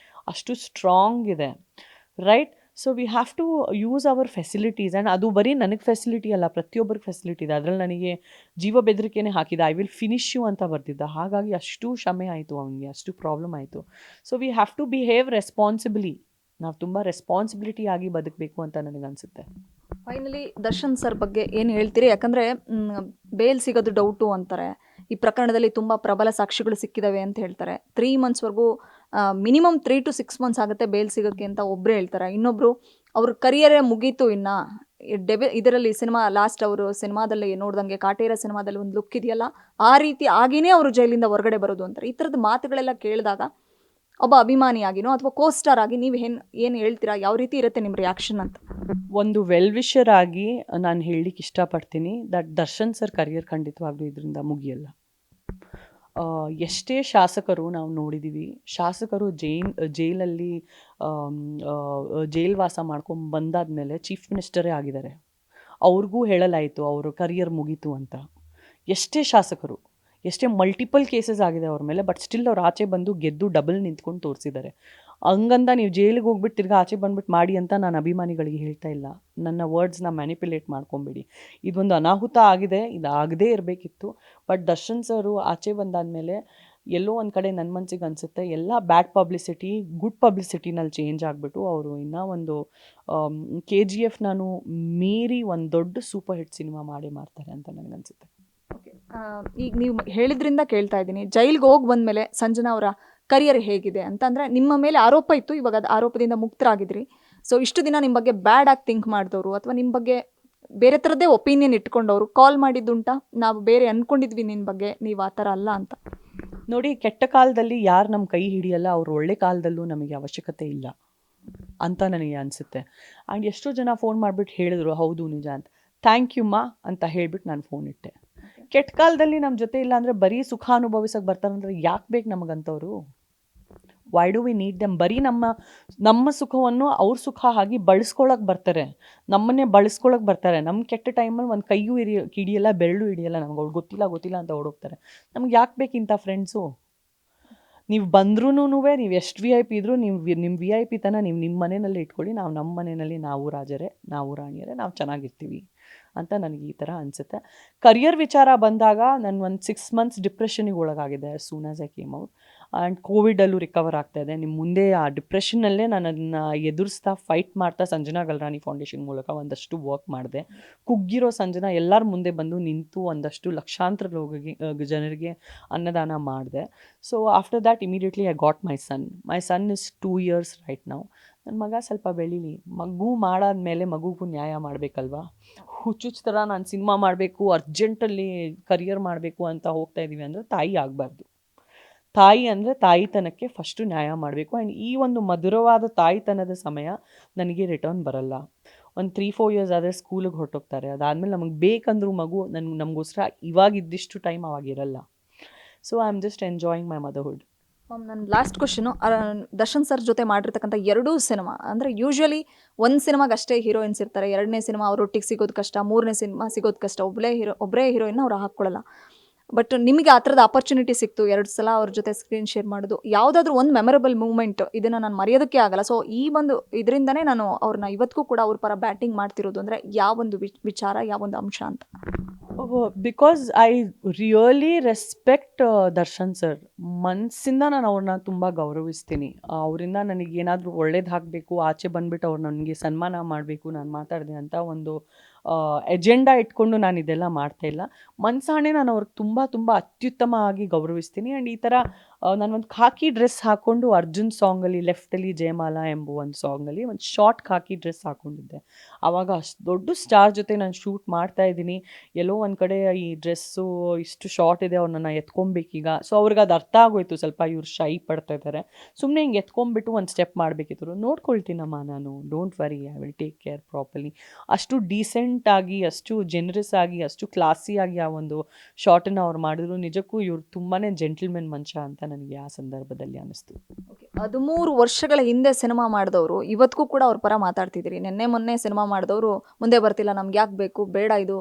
ಅಷ್ಟು ಸ್ಟ್ರಾಂಗ್ ಇದೆ, right? So we have to use our facilities. And ಅದು ಬರೀ ನನಗೆ ಫೆಸಿಲಿಟಿ ಅಲ್ಲ, ಪ್ರತಿಯೊಬ್ಬರಿಗೆ ಫೆಸಿಲಿಟಿ ಇದೆ. ಅದರಲ್ಲಿ ನನಗೆ ಜೀವ ಬೆದರಿಕೆನೇ ಹಾಕಿದ, ಐ ವಿಲ್ ಫಿನಿಶ್ ಯು ಅಂತ ಬರ್ತಿದ್ದ. ಹಾಗಾಗಿ ಅಷ್ಟು ಶ್ರಮೆ ಆಯಿತು ಅವನಿಗೆ, ಅಷ್ಟು ಪ್ರಾಬ್ಲಮ್ ಆಯಿತು. So we have to behave responsibly. ನಾವು ತುಂಬ ರೆಸ್ಪಾನ್ಸಿಬಿಲಿಟಿ ಆಗಿ ಬದುಕಬೇಕು ಅಂತ ನನಗನ್ಸುತ್ತೆ. ಫೈನಲಿ ದರ್ಶನ್ ಸರ್ ಬಗ್ಗೆ ಏನು ಹೇಳ್ತೀರಿ? ಯಾಕಂದರೆ ಬೇಲ್ ಸಿಗೋದು ಡೌಟು ಅಂತಾರೆ. ಈ ಪ್ರಕರಣದಲ್ಲಿ ತುಂಬ ಪ್ರಬಲ ಸಾಕ್ಷಿಗಳು ಸಿಕ್ಕಿದಾವೆ ಅಂತ ಹೇಳ್ತಾರೆ. 3 monthsವರೆಗೂ ಮಿನಿಮಮ್ 3 to 6 months ಆಗುತ್ತೆ ಬೇಲ್ ಸಿಗೋಕ್ಕೆ ಅಂತ ಒಬ್ಬರೇ ಹೇಳ್ತಾರೆ. ಇನ್ನೊಬ್ಬರು ಅವ್ರ ಕರಿಯರೇ ಮುಗೀತು, ಇನ್ನು ಇದರಲ್ಲಿ ಸಿನಿಮಾ ಲಾಸ್ಟ್ ಅವರು ಸಿನಿಮಾದಲ್ಲಿ ನೋಡ್ದಂಗೆ ಕಾಟೇರ ಸಿನಿಮಾದಲ್ಲಿ ಒಂದು ಲುಕ್ ಇದೆಯಲ್ಲ ಆ ರೀತಿ ಆಗಿನೇ ಅವರು ಜೈಲಿಂದ ಹೊರಗಡೆ ಬರೋದು ಅಂತಾರೆ. ಈ ಥರದ ಮಾತುಗಳೆಲ್ಲ ಕೇಳಿದಾಗ ಒಬ್ಬ ಅಭಿಮಾನಿಯಾಗಿನೋ ಅಥವಾ ಕೋಸ್ಟಾರ್ ಆಗಿ ನೀವು ಏನು ಹೇಳ್ತೀರಾ? ಯಾವ ರೀತಿ ಇರುತ್ತೆ ನಿಮ್ಮ ರಿಯಾಕ್ಷನ್ ಅಂತ? ಒಂದು ವೆಲ್ ವಿಷರ್ ಆಗಿ ನಾನು ಹೇಳಲಿಕ್ಕೆ ಇಷ್ಟಪಡ್ತೀನಿ ದಟ್ ದರ್ಶನ್ ಸರ್ ಕರಿಯರ್ ಖಂಡಿತವಾಗ್ಲೂ ಇದರಿಂದ ಮುಗಿಯಲ್ಲ. ಎಷ್ಟೇ ಶಾಸಕರು ನಾವು ನೋಡಿದ್ದೀವಿ, ಶಾಸಕರು ಜೈಲಲ್ಲಿ ಜೈಲ್ವಾಸ ಮಾಡ್ಕೊಂಡು ಬಂದಾದ್ಮೇಲೆ ಚೀಫ್ ಮಿನಿಸ್ಟರೇ ಆಗಿದ್ದಾರೆ. ಅವ್ರಿಗೂ ಹೇಳಲಾಯಿತು ಅವರು ಕರಿಯರ್ ಮುಗೀತು ಅಂತ. ಎಷ್ಟೇ ಶಾಸಕರು, ಎಷ್ಟೇ ಮಲ್ಟಿಪಲ್ ಕೇಸಸ್ ಆಗಿದೆ ಅವ್ರ ಮೇಲೆ, ಬಟ್ ಸ್ಟಿಲ್ ಅವ್ರು ಆಚೆ ಬಂದು ಗೆದ್ದು ಡಬಲ್ ನಿಂತ್ಕೊಂಡು ತೋರಿಸಿದ್ದಾರೆ. ಹಂಗಂದ ನೀವು ಜೈಲಿಗೆ ಹೋಗ್ಬಿಟ್ಟು ತಿರ್ಗಿ ಆಚೆ ಬಂದ್ಬಿಟ್ಟು ಮಾಡಿ ಅಂತ ನಾನು ಅಭಿಮಾನಿಗಳಿಗೆ ಹೇಳ್ತಾ ಇಲ್ಲ. ನನ್ನ ವರ್ಡ್ಸ್ನ ಮ್ಯಾನಿಪ್ಯುಲೇಟ್ ಮಾಡ್ಕೊಬೇಡಿ. ಇದೊಂದು ಅನಾಹುತ ಆಗಿದೆ, ಇದು ಆಗದೇ ಇರಬೇಕಿತ್ತು. ಬಟ್ ದರ್ಶನ್ ಸರು ಆಚೆ ಬಂದಾದಮೇಲೆ ಎಲ್ಲೋ ಒಂದು ಕಡೆ ನನ್ನ ಮನಸ್ಸಿಗೆ ಅನಿಸುತ್ತೆ ಎಲ್ಲ ಬ್ಯಾಡ್ ಪಬ್ಲಿಸಿಟಿ ಗುಡ್ ಪಬ್ಲಿಸಿಟಿನಲ್ಲಿ ಚೇಂಜ್ ಆಗಿಬಿಟ್ಟು ಅವರು ಇನ್ನೂ ಒಂದು KGF ನಾನು ಮೀರಿ ಒಂದು ದೊಡ್ಡ ಸೂಪರ್ ಹಿಟ್ ಸಿನಿಮಾ ಮಾಡ್ತಾರೆ ಅಂತ ನನಗನ್ಸುತ್ತೆ. ಈಗ ನೀವು ಹೇಳಿದ್ರಿಂದ ಕೇಳ್ತಾ ಇದ್ದೀನಿ, ಜೈಲ್ಗೆ ಹೋಗಿ ಬಂದಮೇಲೆ ಸಂಜನಾ ಅವರ ಕರಿಯರ್ ಹೇಗಿದೆ ಅಂತಂದರೆ, ನಿಮ್ಮ ಮೇಲೆ ಆರೋಪ ಇತ್ತು, ಇವಾಗ ಅದು ಆರೋಪದಿಂದ ಮುಕ್ತರಾಗಿದ್ರಿ. ಸೊ ಇಷ್ಟು ದಿನ ನಿಮ್ಮ ಬಗ್ಗೆ ಬ್ಯಾಡ್ ಆಗಿ ಥಿಂಕ್ ಮಾಡಿದವರು ಅಥವಾ ನಿಮ್ಮ ಬಗ್ಗೆ ಬೇರೆ ಥರದ್ದೇ ಒಪಿನಿಯನ್ ಇಟ್ಕೊಂಡವರು ಕಾಲ್ ಮಾಡಿದ್ದುಂಟಾ, ನಾವು ಬೇರೆ ಅಂದ್ಕೊಂಡಿದ್ವಿ ನಿನ್ನ ಬಗ್ಗೆ, ನೀವು ಆ ಥರ ಅಲ್ಲ ಅಂತ? ನೋಡಿ, ಕೆಟ್ಟ ಕಾಲದಲ್ಲಿ ಯಾರು ನಮ್ಮ ಕೈ ಹಿಡಿಯಲ್ಲ, ಅವ್ರು ಒಳ್ಳೆ ಕಾಲದಲ್ಲೂ ನಮಗೆ ಅವಶ್ಯಕತೆ ಇಲ್ಲ ಅಂತ ನನಗೆ ಅನಿಸುತ್ತೆ. ಆ್ಯಂಡ್ ಎಷ್ಟೋ ಜನ ಫೋನ್ ಮಾಡಿಬಿಟ್ಟು ಹೇಳಿದ್ರು ಹೌದು ನಿಜ ಅಂತ. ಥ್ಯಾಂಕ್ ಯು ಮಾ ಅಂತ ಹೇಳ್ಬಿಟ್ಟು ನಾನು ಫೋನ್ ಇಟ್ಟೆ. ಕೆಟ್ಟ ಕಾಲದಲ್ಲಿ ನಮ್ಮ ಜೊತೆ ಇಲ್ಲ ಅಂದರೆ ಬರೀ ಸುಖ ಅನುಭವಿಸೋಕೆ ಬರ್ತಾರಂದ್ರೆ ಯಾಕೆ ಬೇಕು ನಮಗಂತವರು? Why do we need them? ಬರೀ ನಮ್ಮ ಸುಖವನ್ನು ಅವ್ರ ಸುಖ ಆಗಿ ಬಳಸ್ಕೊಳಕ್ಕೆ ಬರ್ತಾರೆ, ನಮ್ಮನ್ನೇ ಬಳಸ್ಕೊಳಕ್ಕೆ ಬರ್ತಾರೆ. ನಮ್ಮ ಕೆಟ್ಟ ಟೈಮಲ್ಲಿ ಒಂದು ಕೈಯೂ ಹಿಡಿಯಲ್ಲ, ಬೆರಳು ಹಿಡಿಯಲ್ಲ, ನಮ್ಗೆ ಅವ್ಳು ಗೊತ್ತಿಲ್ಲ ಅಂತ ಓಡೋಗ್ತಾರೆ. ನಮ್ಗೆ ಯಾಕೆ ಬೇಕು ಇಂಥ ಫ್ರೆಂಡ್ಸು? ನೀವು ಬಂದ್ರೂ ನೀವು ಎಷ್ಟು ವಿ ಐ ಪಿ ಇದ್ರೂ ನಿಮ್ಮ ವಿ ಐ ಪಿ ತನ ನೀವು ನಿಮ್ಮ ಮನೆಯಲ್ಲಿ ಇಟ್ಕೊಳ್ಳಿ. ನಾವು ನಮ್ಮ ಮನೆಯಲ್ಲಿ ನಾವು ರಾಜರೇ, ನಾವು ರಾಣಿಯರೇ, ನಾವು ಚೆನ್ನಾಗಿರ್ತೀವಿ ಅಂತ ನನಗೆ ಈ ಥರ ಅನಿಸುತ್ತೆ. ಕರಿಯರ್ ವಿಚಾರ ಬಂದಾಗ ನಾನು ಒಂದು 6 months ಡಿಪ್ರೆಷನಿಗೆ ಒಳಗಾಗಿದೆ soon as I came out. And ಕೋವಿಡಲ್ಲೂ ರಿಕವರ್ ಆಗ್ತಾಯಿದೆ. ನಿಮ್ಮ ಮುಂದೆ ಆ ಡಿಪ್ರೆಷನ್ನಲ್ಲೇ ನಾನು ಅದನ್ನು ಎದುರಿಸ್ತಾ ಫೈಟ್ ಮಾಡ್ತಾ ಸಂಜನಾ ಗಲ್ರಾನಿ ಫೌಂಡೇಶನ್ ಮೂಲಕ ಒಂದಷ್ಟು ವರ್ಕ್ ಮಾಡಿದೆ. ಕುಗ್ಗಿರೋ ಸಂಜನಾ ಎಲ್ಲರ ಮುಂದೆ ಬಂದು ನಿಂತು ಒಂದಷ್ಟು ಲಕ್ಷಾಂತರ ಜನರಿಗೆ ಅನ್ನದಾನ ಮಾಡಿದೆ. So after that immediately I got my son is 2 years right ನಾವು. ನನ್ನ ಮಗ ಸ್ವಲ್ಪ ಬೆಳೀಲಿ. ಮಗು ಮಾಡಾದ್ಮೇಲೆ ಮಗುಗೂ ನ್ಯಾಯ ಮಾಡಬೇಕಲ್ವಾ? ಹುಚ್ಚುಚ್ಚ ಥರ ನಾನು ಸಿನಿಮಾ ಮಾಡಬೇಕು, ಅರ್ಜೆಂಟಲ್ಲಿ ಕರಿಯರ್ ಮಾಡಬೇಕು ಅಂತ ಹೋಗ್ತಾ ಇದ್ದೀವಿ ಅಂದರೆ ತಾಯಿ ಆಗಬಾರ್ದು. ತಾಯಿ ಅಂದರೆ ತಾಯಿತನಕ್ಕೆ ಫಸ್ಟು ನ್ಯಾಯ ಮಾಡಬೇಕು. ಆ್ಯಂಡ್ ಈ ಒಂದು ಮಧುರವಾದ ತಾಯಿತನದ ಸಮಯ ನನಗೆ ರಿಟರ್ನ್ ಬರಲ್ಲ. ಒಂದು 3-4 years ಆದರೆ ಸ್ಕೂಲಿಗೆ ಹೊರಟೋಗ್ತಾರೆ. ಅದಾದಮೇಲೆ ನಮಗೆ ಬೇಕಂದ್ರೂ ಮಗು ನಮಗೋಸ್ಕರ ಇವಾಗ ಇದ್ದಿಷ್ಟು ಟೈಮ್ ಅವಾಗಿರಲ್ಲ. So I am just enjoying my motherhood. Ma'am, ನನ್ನ ಲಾಸ್ಟ್ ಕ್ವಶನು, ದರ್ಶನ್ ಸರ್ ಜೊತೆ ಮಾಡಿರ್ತಕ್ಕಂಥ 2 ಸಿನಿಮಾ ಅಂದರೆ ಯೂಶ್ವಲಿ ಒಂದು ಸಿನಿಮಾಗೆ ಅಷ್ಟೇ ಹೀರೋಯಿನ್ಸ್ ಇರ್ತಾರೆ, 2ನೇ ಸಿನಿಮಾ ಅವ್ರೊಟ್ಟಿಗೆ ಸಿಗೋದು ಕಷ್ಟ, 3ನೇ ಸಿನಿಮಾ ಸಿಗೋದು ಕಷ್ಟ, ಒಬ್ಬರೇ ಹೀರೋಯಿನ್ನ ಅವ್ರು ಹಾಕ್ಕೊಳ್ಳಲ್ಲ. ಬಟ್ ನಿಮಗೆ ಆ ಥರದ ಆಪರ್ಚುನಿಟಿ ಸಿಕ್ತು 2 ಸಲ ಅವ್ರ ಜೊತೆ ಸ್ಕ್ರೀನ್ ಶೇರ್ ಮಾಡೋದು. ಯಾವುದಾದ್ರೂ ಒಂದು ಮೆಮೊರಬಲ್ ಮೂಮೆಂಟ್, ಇದನ್ನು ನಾನು ಮರೆಯೋದಕ್ಕೆ ಆಗಲ್ಲ, ಸೊ ಈ ಒಂದು ಇದರಿಂದನೇ ನಾನು ಅವ್ರನ್ನ ಇವತ್ತಿಗೂ ಕೂಡ ಅವ್ರ ಪರ ಬ್ಯಾಟಿಂಗ್ ಮಾಡ್ತಿರೋದು ಅಂದರೆ ಯಾವೊಂದು ವಿಚಾರ, ಯಾವೊಂದು ಅಂಶ ಅಂತ? Because I really respect Darshan sir. ಮನಸ್ಸಿಂದ ನಾನು ಅವ್ರನ್ನ ತುಂಬ ಗೌರವಿಸ್ತೀನಿ. ಅವರಿಂದ ನನಗೇನಾದರೂ ಒಳ್ಳೇದು ಆಗಬೇಕು, ಆಚೆ ಬಂದುಬಿಟ್ಟು ಅವ್ರು ನನಗೆ ಸನ್ಮಾನ ಮಾಡಬೇಕು, ನಾನು ಮಾತಾಡಿದೆ ಅಂತ ಒಂದು ಎಜೆಂಡಾ ಇಟ್ಕೊಂಡು ನಾನು ಇದೆಲ್ಲ ಮಾಡ್ತಾಯಿಲ್ಲ. ಮನಸಾಣೆ ನಾನು ಅವ್ರಿಗೆ ತುಂಬ ಅತ್ಯುತ್ತಮವಾಗಿ ಗೌರವಿಸ್ತೀನಿ. ಆ್ಯಂಡ್ ಈ ಥರ ನಾನು ಒಂದು ಖಾಕಿ ಡ್ರೆಸ್ ಹಾಕ್ಕೊಂಡು ಅರ್ಜುನ್ ಸಾಂಗಲ್ಲಿ ಲೆಫ್ಟಲ್ಲಿ ಜಯಮಾಲ ಎಂಬ ಒಂದು ಸಾಂಗಲ್ಲಿ ಒಂದು ಶಾರ್ಟ್ ಖಾಕಿ ಡ್ರೆಸ್ ಹಾಕ್ಕೊಂಡಿದ್ದೆ. ಆವಾಗ ಅಷ್ಟು ದೊಡ್ಡ ಸ್ಟಾರ್ ಜೊತೆ ನಾನು ಶೂಟ್ ಮಾಡ್ತಾಯಿದ್ದೀನಿ. ಎಲ್ಲೋ ಒಂದು ಕಡೆ ಈ ಡ್ರೆಸ್ಸು ಇಷ್ಟು ಶಾರ್ಟ್ ಇದೆ, ಅವ್ರನ್ನ ಎತ್ಕೊಬೇಕೀಗ. ಸೊ ಅವ್ರಿಗೆ ಅದು ಅರ್ಥ ಆಗೋಯ್ತು, ಸ್ವಲ್ಪ ಇವ್ರು ಶೈ ಪಡ್ತಾ ಇದ್ದಾರೆ, ಸುಮ್ಮನೆ ಹಿಂಗೆ ಎತ್ಕೊಂಡ್ಬಿಟ್ಟು ಒಂದು ಸ್ಟೆಪ್ ಮಾಡಬೇಕಿತ್ತು. ನೋಡ್ಕೊಳ್ತೀನಮ್ಮ ನಾನು, don't worry, I will take care properly. ಅಷ್ಟು ಡೀಸೆಂಟಾಗಿ, ಅಷ್ಟು ಜನರಸ್ ಆಗಿ, ಅಷ್ಟು ಕ್ಲಾಸಿಯಾಗಿ ಆ ಒಂದು ಶಾರ್ಟನ್ನು ಅವ್ರು ಮಾಡಿದ್ರು. ನಿಜಕ್ಕೂ ಇವ್ರು ತುಂಬಾ ಜೆಂಟಲ್ಮೆನ್ ಮನುಷ್ಯ ಅಂತ ನನಗೆ ಆ ಸಂದರ್ಭದಲ್ಲಿ ಅನ್ನಿಸ್ತು. 13 ವರ್ಷಗಳ ಹಿಂದೆ ಸಿನಿಮಾ ಮಾಡಿದವರು ಇವತ್ತಿಗೂ ಕೂಡ ಅವ್ರ ಪರ ಮಾತಾಡ್ತಿದ್ದೀರಿ. ಮೊನ್ನೆ ಸಿನಿಮಾ ಮಾಡಿದವರು ಮುಂದೆ ಬರ್ತಿಲ್ಲ, ನಮ್ಗೆ ಯಾಕೆ ಬೇಕು, ಬೇಡ, ಇದು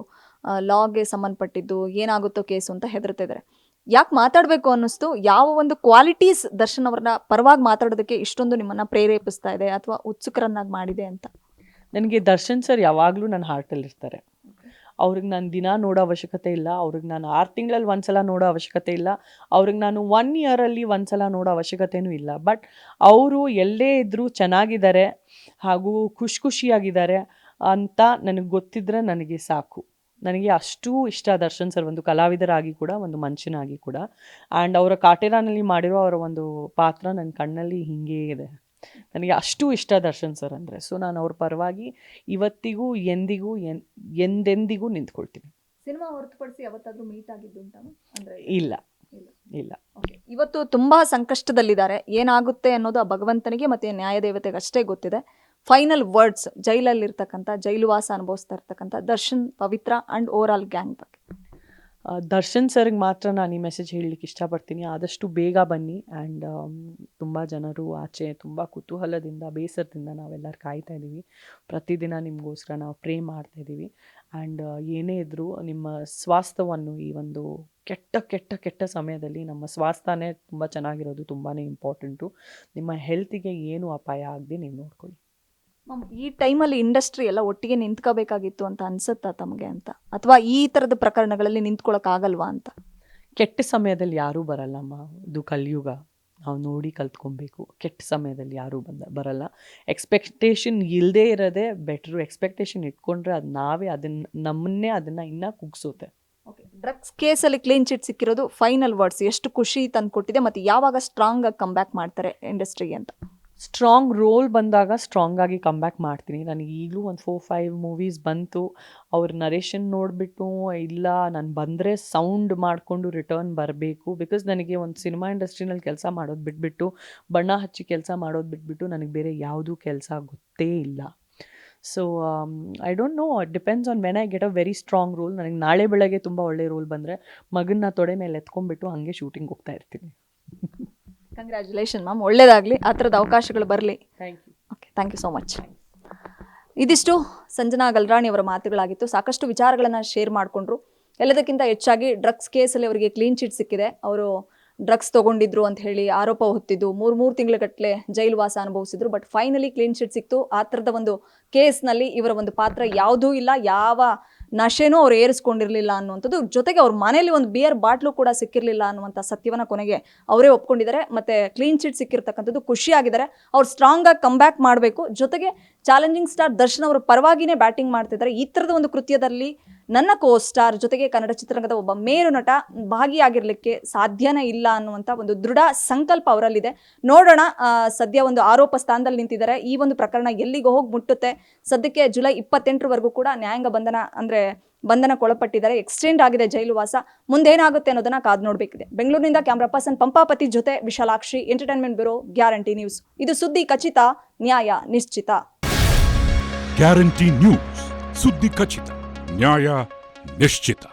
ಲಾಗೆ ಸಂಬಂಧಪಟ್ಟಿದ್ದು, ಏನಾಗುತ್ತೋ ಕೇಸು ಅಂತ ಹೆದರ್ತಿದ್ದಾರೆ. ಯಾಕೆ ಮಾತಾಡಬೇಕು ಅನ್ನಿಸ್ತು? ಯಾವ ಒಂದು ಕ್ವಾಲಿಟೀಸ್ ದರ್ಶನ್ ಅವ್ರನ್ನ ಪರವಾಗಿ ಮಾತಾಡೋದಕ್ಕೆ ಇಷ್ಟೊಂದು ನಿಮ್ಮನ್ನು ಪ್ರೇರೇಪಿಸ್ತಾ ಇದೆ ಅಥವಾ ಉತ್ಸುಕರನ್ನಾಗಿ ಮಾಡಿದೆ ಅಂತ? ನನಗೆ ದರ್ಶನ್ ಸರ್ ಯಾವಾಗಲೂ ನನ್ನ ಹಾರ್ಟಲ್ಲಿರ್ತಾರೆ. ಅವ್ರಿಗೆ ನಾನು ದಿನ ನೋಡೋ ಅವಶ್ಯಕತೆ ಇಲ್ಲ, ಅವ್ರಿಗೆ ನಾನು 6 ತಿಂಗಳಲ್ಲಿ ಒಂದು ಸಲ ನೋಡೋ ಅವಶ್ಯಕತೆ ಇಲ್ಲ, ಅವ್ರಿಗೆ ನಾನು 1 yearಲ್ಲಿ ಒಂದು ಸಲ ನೋಡೋ ಅವಶ್ಯಕತೆಯೂ ಇಲ್ಲ. ಬಟ್ ಅವರು ಎಲ್ಲೇ ಇದ್ದರೂ ಚೆನ್ನಾಗಿದ್ದಾರೆ ಹಾಗೂ ಖುಷಿಯಾಗಿದ್ದಾರೆ ಅಂತ ನನಗೆ ಗೊತ್ತಿದ್ದರೆ ನನಗೆ ಸಾಕು. ನನಗೆ ಅಷ್ಟು ಇಷ್ಟ ದರ್ಶನ್ ಸರ್, ಒಂದು ಕಲಾವಿದರಾಗಿ ಕೂಡ, ಒಂದು ಮನುಷ್ಯನಾಗಿ ಕೂಡ. ಆ್ಯಂಡ್ ಅವರ ಕಾಟೇರಾನಲ್ಲಿ ಮಾಡಿರೋ ಅವರ ಒಂದು ಪಾತ್ರ ನನ್ನ ಕಣ್ಣಲ್ಲಿ ಹೀಗೇ ಇದೆ. ನನಗೆ ಅಷ್ಟು ಇಷ್ಟ ದರ್ಶನ್ ಸರ್ ಅಂದರೆ. ಸೊ ನಾನು ಅವ್ರ ಪರವಾಗಿ ಇವತ್ತಿಗೂ ಎಂದೆಂದಿಗೂ ನಿಂತ್ಕೊಳ್ತೀನಿ. ಸಿನಿಮಾ ಹೊರತುಪಡಿಸಿ ಯಾವತ್ತಾದ್ರೂ ಮೀಟ್ ಆಗಿದ್ದುಂಟ ಅಂದರೆ? ಇಲ್ಲ. ಇವತ್ತು ತುಂಬಾ ಸಂಕಷ್ಟದಲ್ಲಿದ್ದಾರೆ. ಏನಾಗುತ್ತೆ ಅನ್ನೋದು ಆ ಭಗವಂತನಿಗೆ ಮತ್ತೆ ನ್ಯಾಯದೇವತೆಗೆ ಅಷ್ಟೇ ಗೊತ್ತಿದೆ. ಫೈನಲ್ ವರ್ಡ್ಸ್, ಜೈಲಲ್ಲಿರ್ತಕ್ಕಂಥ, ಜೈಲುವಾಸ ಅನುಭವಿಸ್ತಾ ಇರ್ತಕ್ಕಂಥ ದರ್ಶನ್, ಪವಿತ್ರ ಅಂಡ್ ಓವರ್ ಆಲ್ ಗ್ಯಾಂಗ್ ಬಗ್ಗೆ. ದರ್ಶನ್ ಸರ್ಗೆ ಮಾತ್ರ ನಾನು ಈ ಮೆಸೇಜ್ ಹೇಳಲಿಕ್ಕೆ ಇಷ್ಟಪಡ್ತೀನಿ, ಆದಷ್ಟು ಬೇಗ ಬನ್ನಿ. ಆ್ಯಂಡ್ ತುಂಬ ಜನರು ಆಚೆ ತುಂಬ ಕುತೂಹಲದಿಂದ, ಬೇಸರದಿಂದ ನಾವೆಲ್ಲರೂ ಕಾಯ್ತಾ ಇದ್ದೀವಿ. ಪ್ರತಿದಿನ ನಿಮಗೋಸ್ಕರ ನಾವು ಪ್ರೇ ಮಾಡ್ತಾಯಿದ್ದೀವಿ. ಆ್ಯಂಡ್ ಏನೇ ಇದ್ದರೂ ನಿಮ್ಮ ಸ್ವಾಸ್ಥ್ಯವನ್ನು, ಈ ಒಂದು ಕೆಟ್ಟ ಸಮಯದಲ್ಲಿ ನಮ್ಮ ಸ್ವಾಸ್ಥ್ಯನೇ ತುಂಬ ಚೆನ್ನಾಗಿರೋದು ತುಂಬಾ ಇಂಪಾರ್ಟೆಂಟು. ನಿಮ್ಮ ಹೆಲ್ತಿಗೆ ಏನು ಅಪಾಯ ಆಗದೆ ನೀವು ನೋಡ್ಕೊಳ್ಳಿ. ಮ್ಯಾಮ್, ಈ ಟೈಮಲ್ಲಿ ಇಂಡಸ್ಟ್ರಿ ಎಲ್ಲ ಒಟ್ಟಿಗೆ ನಿಂತ್ಕೋಬೇಕಾಗಿತ್ತು ಅಂತ ಅನ್ಸುತ್ತಾ ತಮಗೆ ಅಂತ, ಅಥವಾ ಈ ಥರದ ಪ್ರಕರಣಗಳಲ್ಲಿ ನಿಂತ್ಕೊಳ್ಳೋಕ್ಕಾಗಲ್ವಾ ಅಂತ? ಕೆಟ್ಟ ಸಮಯದಲ್ಲಿ ಯಾರೂ ಬರಲ್ಲಮ್ಮ, ಇದು ಕಲಿಯುಗ, ನಾವು ನೋಡಿ ಕಲ್ತ್ಕೊಬೇಕು. ಕೆಟ್ಟ ಸಮಯದಲ್ಲಿ ಯಾರೂ ಬರಲ್ಲ. ಎಕ್ಸ್ಪೆಕ್ಟೇಷನ್ ಇಲ್ಲದೇ ಇರೋದೇ ಬೆಟ್ರು. ಎಕ್ಸ್ಪೆಕ್ಟೇಷನ್ ಇಟ್ಕೊಂಡ್ರೆ ಅದು ನಾವೇ ನಮ್ಮನ್ನೇ ಅದನ್ನು ಇನ್ನೂ ಕುಗ್ಸುತ್ತೆ. ಓಕೆ, ಡ್ರಗ್ಸ್ ಕೇಸಲ್ಲಿ ಕ್ಲೀನ್ ಚಿಟ್ ಸಿಕ್ಕಿರೋದು ಫೈನಲ್ ವರ್ಡ್ಸ್ ಎಷ್ಟು ಖುಷಿ ತಂದು ಕೊಟ್ಟಿದೆ, ಮತ್ತು ಯಾವಾಗ ಸ್ಟ್ರಾಂಗ್ ಆಗಿ ಕಮ್ ಬ್ಯಾಕ್ ಮಾಡ್ತಾರೆ ಇಂಡಸ್ಟ್ರಿಗೆ ಅಂತ? ಸ್ಟ್ರಾಂಗ್ ರೋಲ್ ಬಂದಾಗ ಸ್ಟ್ರಾಂಗ್ ಆಗಿ ಕಮ್ ಬ್ಯಾಕ್ ಮಾಡ್ತೀನಿ. ನನಗೆ ಈಗಲೂ ಒಂದು 4-5 ಮೂವೀಸ್ ಬಂತು. ಅವ್ರ ನರೇಷನ್ ನೋಡಿಬಿಟ್ಟು ಇಲ್ಲ ನಾನು ಬಂದರೆ ಸೌಂಡ್ ಮಾಡಿಕೊಂಡು ರಿಟರ್ನ್ ಬರಬೇಕು. ಬಿಕಾಸ್ ನನಗೆ ಒಂದು ಸಿನಿಮಾ ಇಂಡಸ್ಟ್ರಿನಲ್ಲಿ ಕೆಲಸ ಮಾಡೋದು ಬಿಟ್ಬಿಟ್ಟು, ಬಣ್ಣ ಹಚ್ಚಿ ಕೆಲಸ ಮಾಡೋದು ಬಿಟ್ಬಿಟ್ಟು ನನಗೆ ಬೇರೆ ಯಾವುದೂ ಕೆಲಸ ಗೊತ್ತೇ ಇಲ್ಲ. So I don't know, it depends on when I get a very strong role. ನನಗೆ ನಾಳೆ ಬೆಳಗ್ಗೆ ತುಂಬ ಒಳ್ಳೆ ರೋಲ್ ಬಂದರೆ ಮಗನ್ನ ತೊಡೆ ಮೇಲೆ ಎತ್ಕೊಂಡ್ಬಿಟ್ಟು ಹಾಗೆ ಶೂಟಿಂಗ್ ಹೋಗ್ತಾ ಇರ್ತೀನಿ. ಕಂಗ್ರ್ಯಾಚುಲೇಷನ್ ಮ್ಯಾಮ್, ಒಳ್ಳೇದಾಗಲಿ, ಆ ಥರದ ಅವಕಾಶಗಳು ಬರಲಿ. Thank you. Okay, thank you so much. ಇದಿಷ್ಟು ಸಂಜನಾ ಗಲ್ರಾಣಿ ಅವರ ಮಾತುಗಳಾಗಿತ್ತು. ಸಾಕಷ್ಟು ವಿಚಾರಗಳನ್ನು ಶೇರ್ ಮಾಡಿಕೊಂಡ್ರು. ಎಲ್ಲದಕ್ಕಿಂತ ಹೆಚ್ಚಾಗಿ ಡ್ರಗ್ಸ್ ಕೇಸಲ್ಲಿ ಅವರಿಗೆ ಕ್ಲೀನ್ ಚಿಟ್ ಸಿಕ್ಕಿದೆ. ಅವರು ಡ್ರಗ್ಸ್ ತೊಗೊಂಡಿದ್ರು ಅಂತ ಹೇಳಿ ಆರೋಪ ಹೊತ್ತಿದ್ದು 3 ತಿಂಗಳಗಟ್ಟಲೆ ಜೈಲು ವಾಸ ಅನುಭವಿಸಿದ್ರು. ಬಟ್ ಫೈನಲಿ ಕ್ಲೀನ್ ಚಿಟ್ ಸಿಕ್ತು. ಆ ಥರದ ಒಂದು ಕೇಸ್ನಲ್ಲಿ ಇವರ ಒಂದು ಪಾತ್ರ ಯಾವುದೂ ಇಲ್ಲ, ಯಾವ ನಶೆನೂ ಅವ್ರು ಏರಿಸ್ಕೊಂಡಿರಲಿಲ್ಲ ಅನ್ನುವಂಥದ್ದು. ಜೊತೆಗೆ ಅವ್ರ ಮನೇಲಿ ಒಂದು ಬಿಯರ್ ಬಾಟ್ಲು ಕೂಡ ಸಿಕ್ಕಿರಲಿಲ್ಲ ಅನ್ನುವಂಥ ಸತ್ಯವನ್ನು ಕೊನೆಗೆ ಅವರೇ ಒಪ್ಕೊಂಡಿದ್ದಾರೆ. ಮತ್ತು ಕ್ಲೀನ್ ಚಿಟ್ ಸಿಕ್ಕಿರ್ತಕ್ಕಂಥದ್ದು ಖುಷಿಯಾಗಿದ್ದಾರೆ. ಅವ್ರು ಸ್ಟ್ರಾಂಗಾಗಿ ಕಮ್ ಬ್ಯಾಕ್ ಮಾಡಬೇಕು. ಜೊತೆಗೆ ಚಾಲೆಂಜಿಂಗ್ ಸ್ಟಾರ್ ದರ್ಶನ್ ಅವರ ಪರವಾಗಿಯೇ ಬ್ಯಾಟಿಂಗ್ ಮಾಡ್ತಿದ್ದಾರೆ. ಈ ಥರದ ಒಂದು ಕೃತ್ಯದಲ್ಲಿ ನನ್ನ ಕೋ ಸ್ಟಾರ್ ಜೊತೆಗೆ ಕನ್ನಡ ಚಿತ್ರರಂಗದ ಒಬ್ಬ ಮೇರು ನಟ ಭಾಗಿಯಾಗಿರಲಿಕ್ಕೆ ಸಾಧ್ಯನೇ ಇಲ್ಲ ಅನ್ನುವಂಥ ಒಂದು ದೃಢ ಸಂಕಲ್ಪ ಅವರಲ್ಲಿದೆ. ನೋಡೋಣ, ಸದ್ಯ ಒಂದು ಆರೋಪ ಸ್ಥಾನದಲ್ಲಿ ನಿಂತಿದ್ದಾರೆ. ಈ ಒಂದು ಪ್ರಕರಣ ಎಲ್ಲಿಗೆ ಹೋಗಿ ಮುಟ್ಟುತ್ತೆ. ಸದ್ಯಕ್ಕೆ ಜುಲೈ 28ರವರೆಗೂ ಕೂಡ ನ್ಯಾಯಾಂಗ ಬಂಧನಕ್ಕೊಳಪಟ್ಟಿದ್ದಾರೆ. ಎಕ್ಸ್ಟೆಂಡ್ ಆಗಿದೆ ಜೈಲು ವಾಸ. ಮುಂದೇನಾಗುತ್ತೆ ಅನ್ನೋದನ್ನ ಕಾದು ನೋಡಬೇಕಿದೆ. ಬೆಂಗಳೂರಿನಿಂದ ಕ್ಯಾಮ್ರಾ ಪರ್ಸನ್ ಪಂಪಾಪತಿ ಜೊತೆ Vishalakshi, entertainment bureau, guarantee news. ಇದು ಸುದ್ದಿ ಖಚಿತ, ನ್ಯಾಯ ನಿಶ್ಚಿತ. ಗ್ಯಾರಂಟಿ ನ್ಯೂಸ್, ಸುದ್ದಿ ಖಚಿತ, ನ್ಯಾಯ ನಿಶ್ಚಿತ.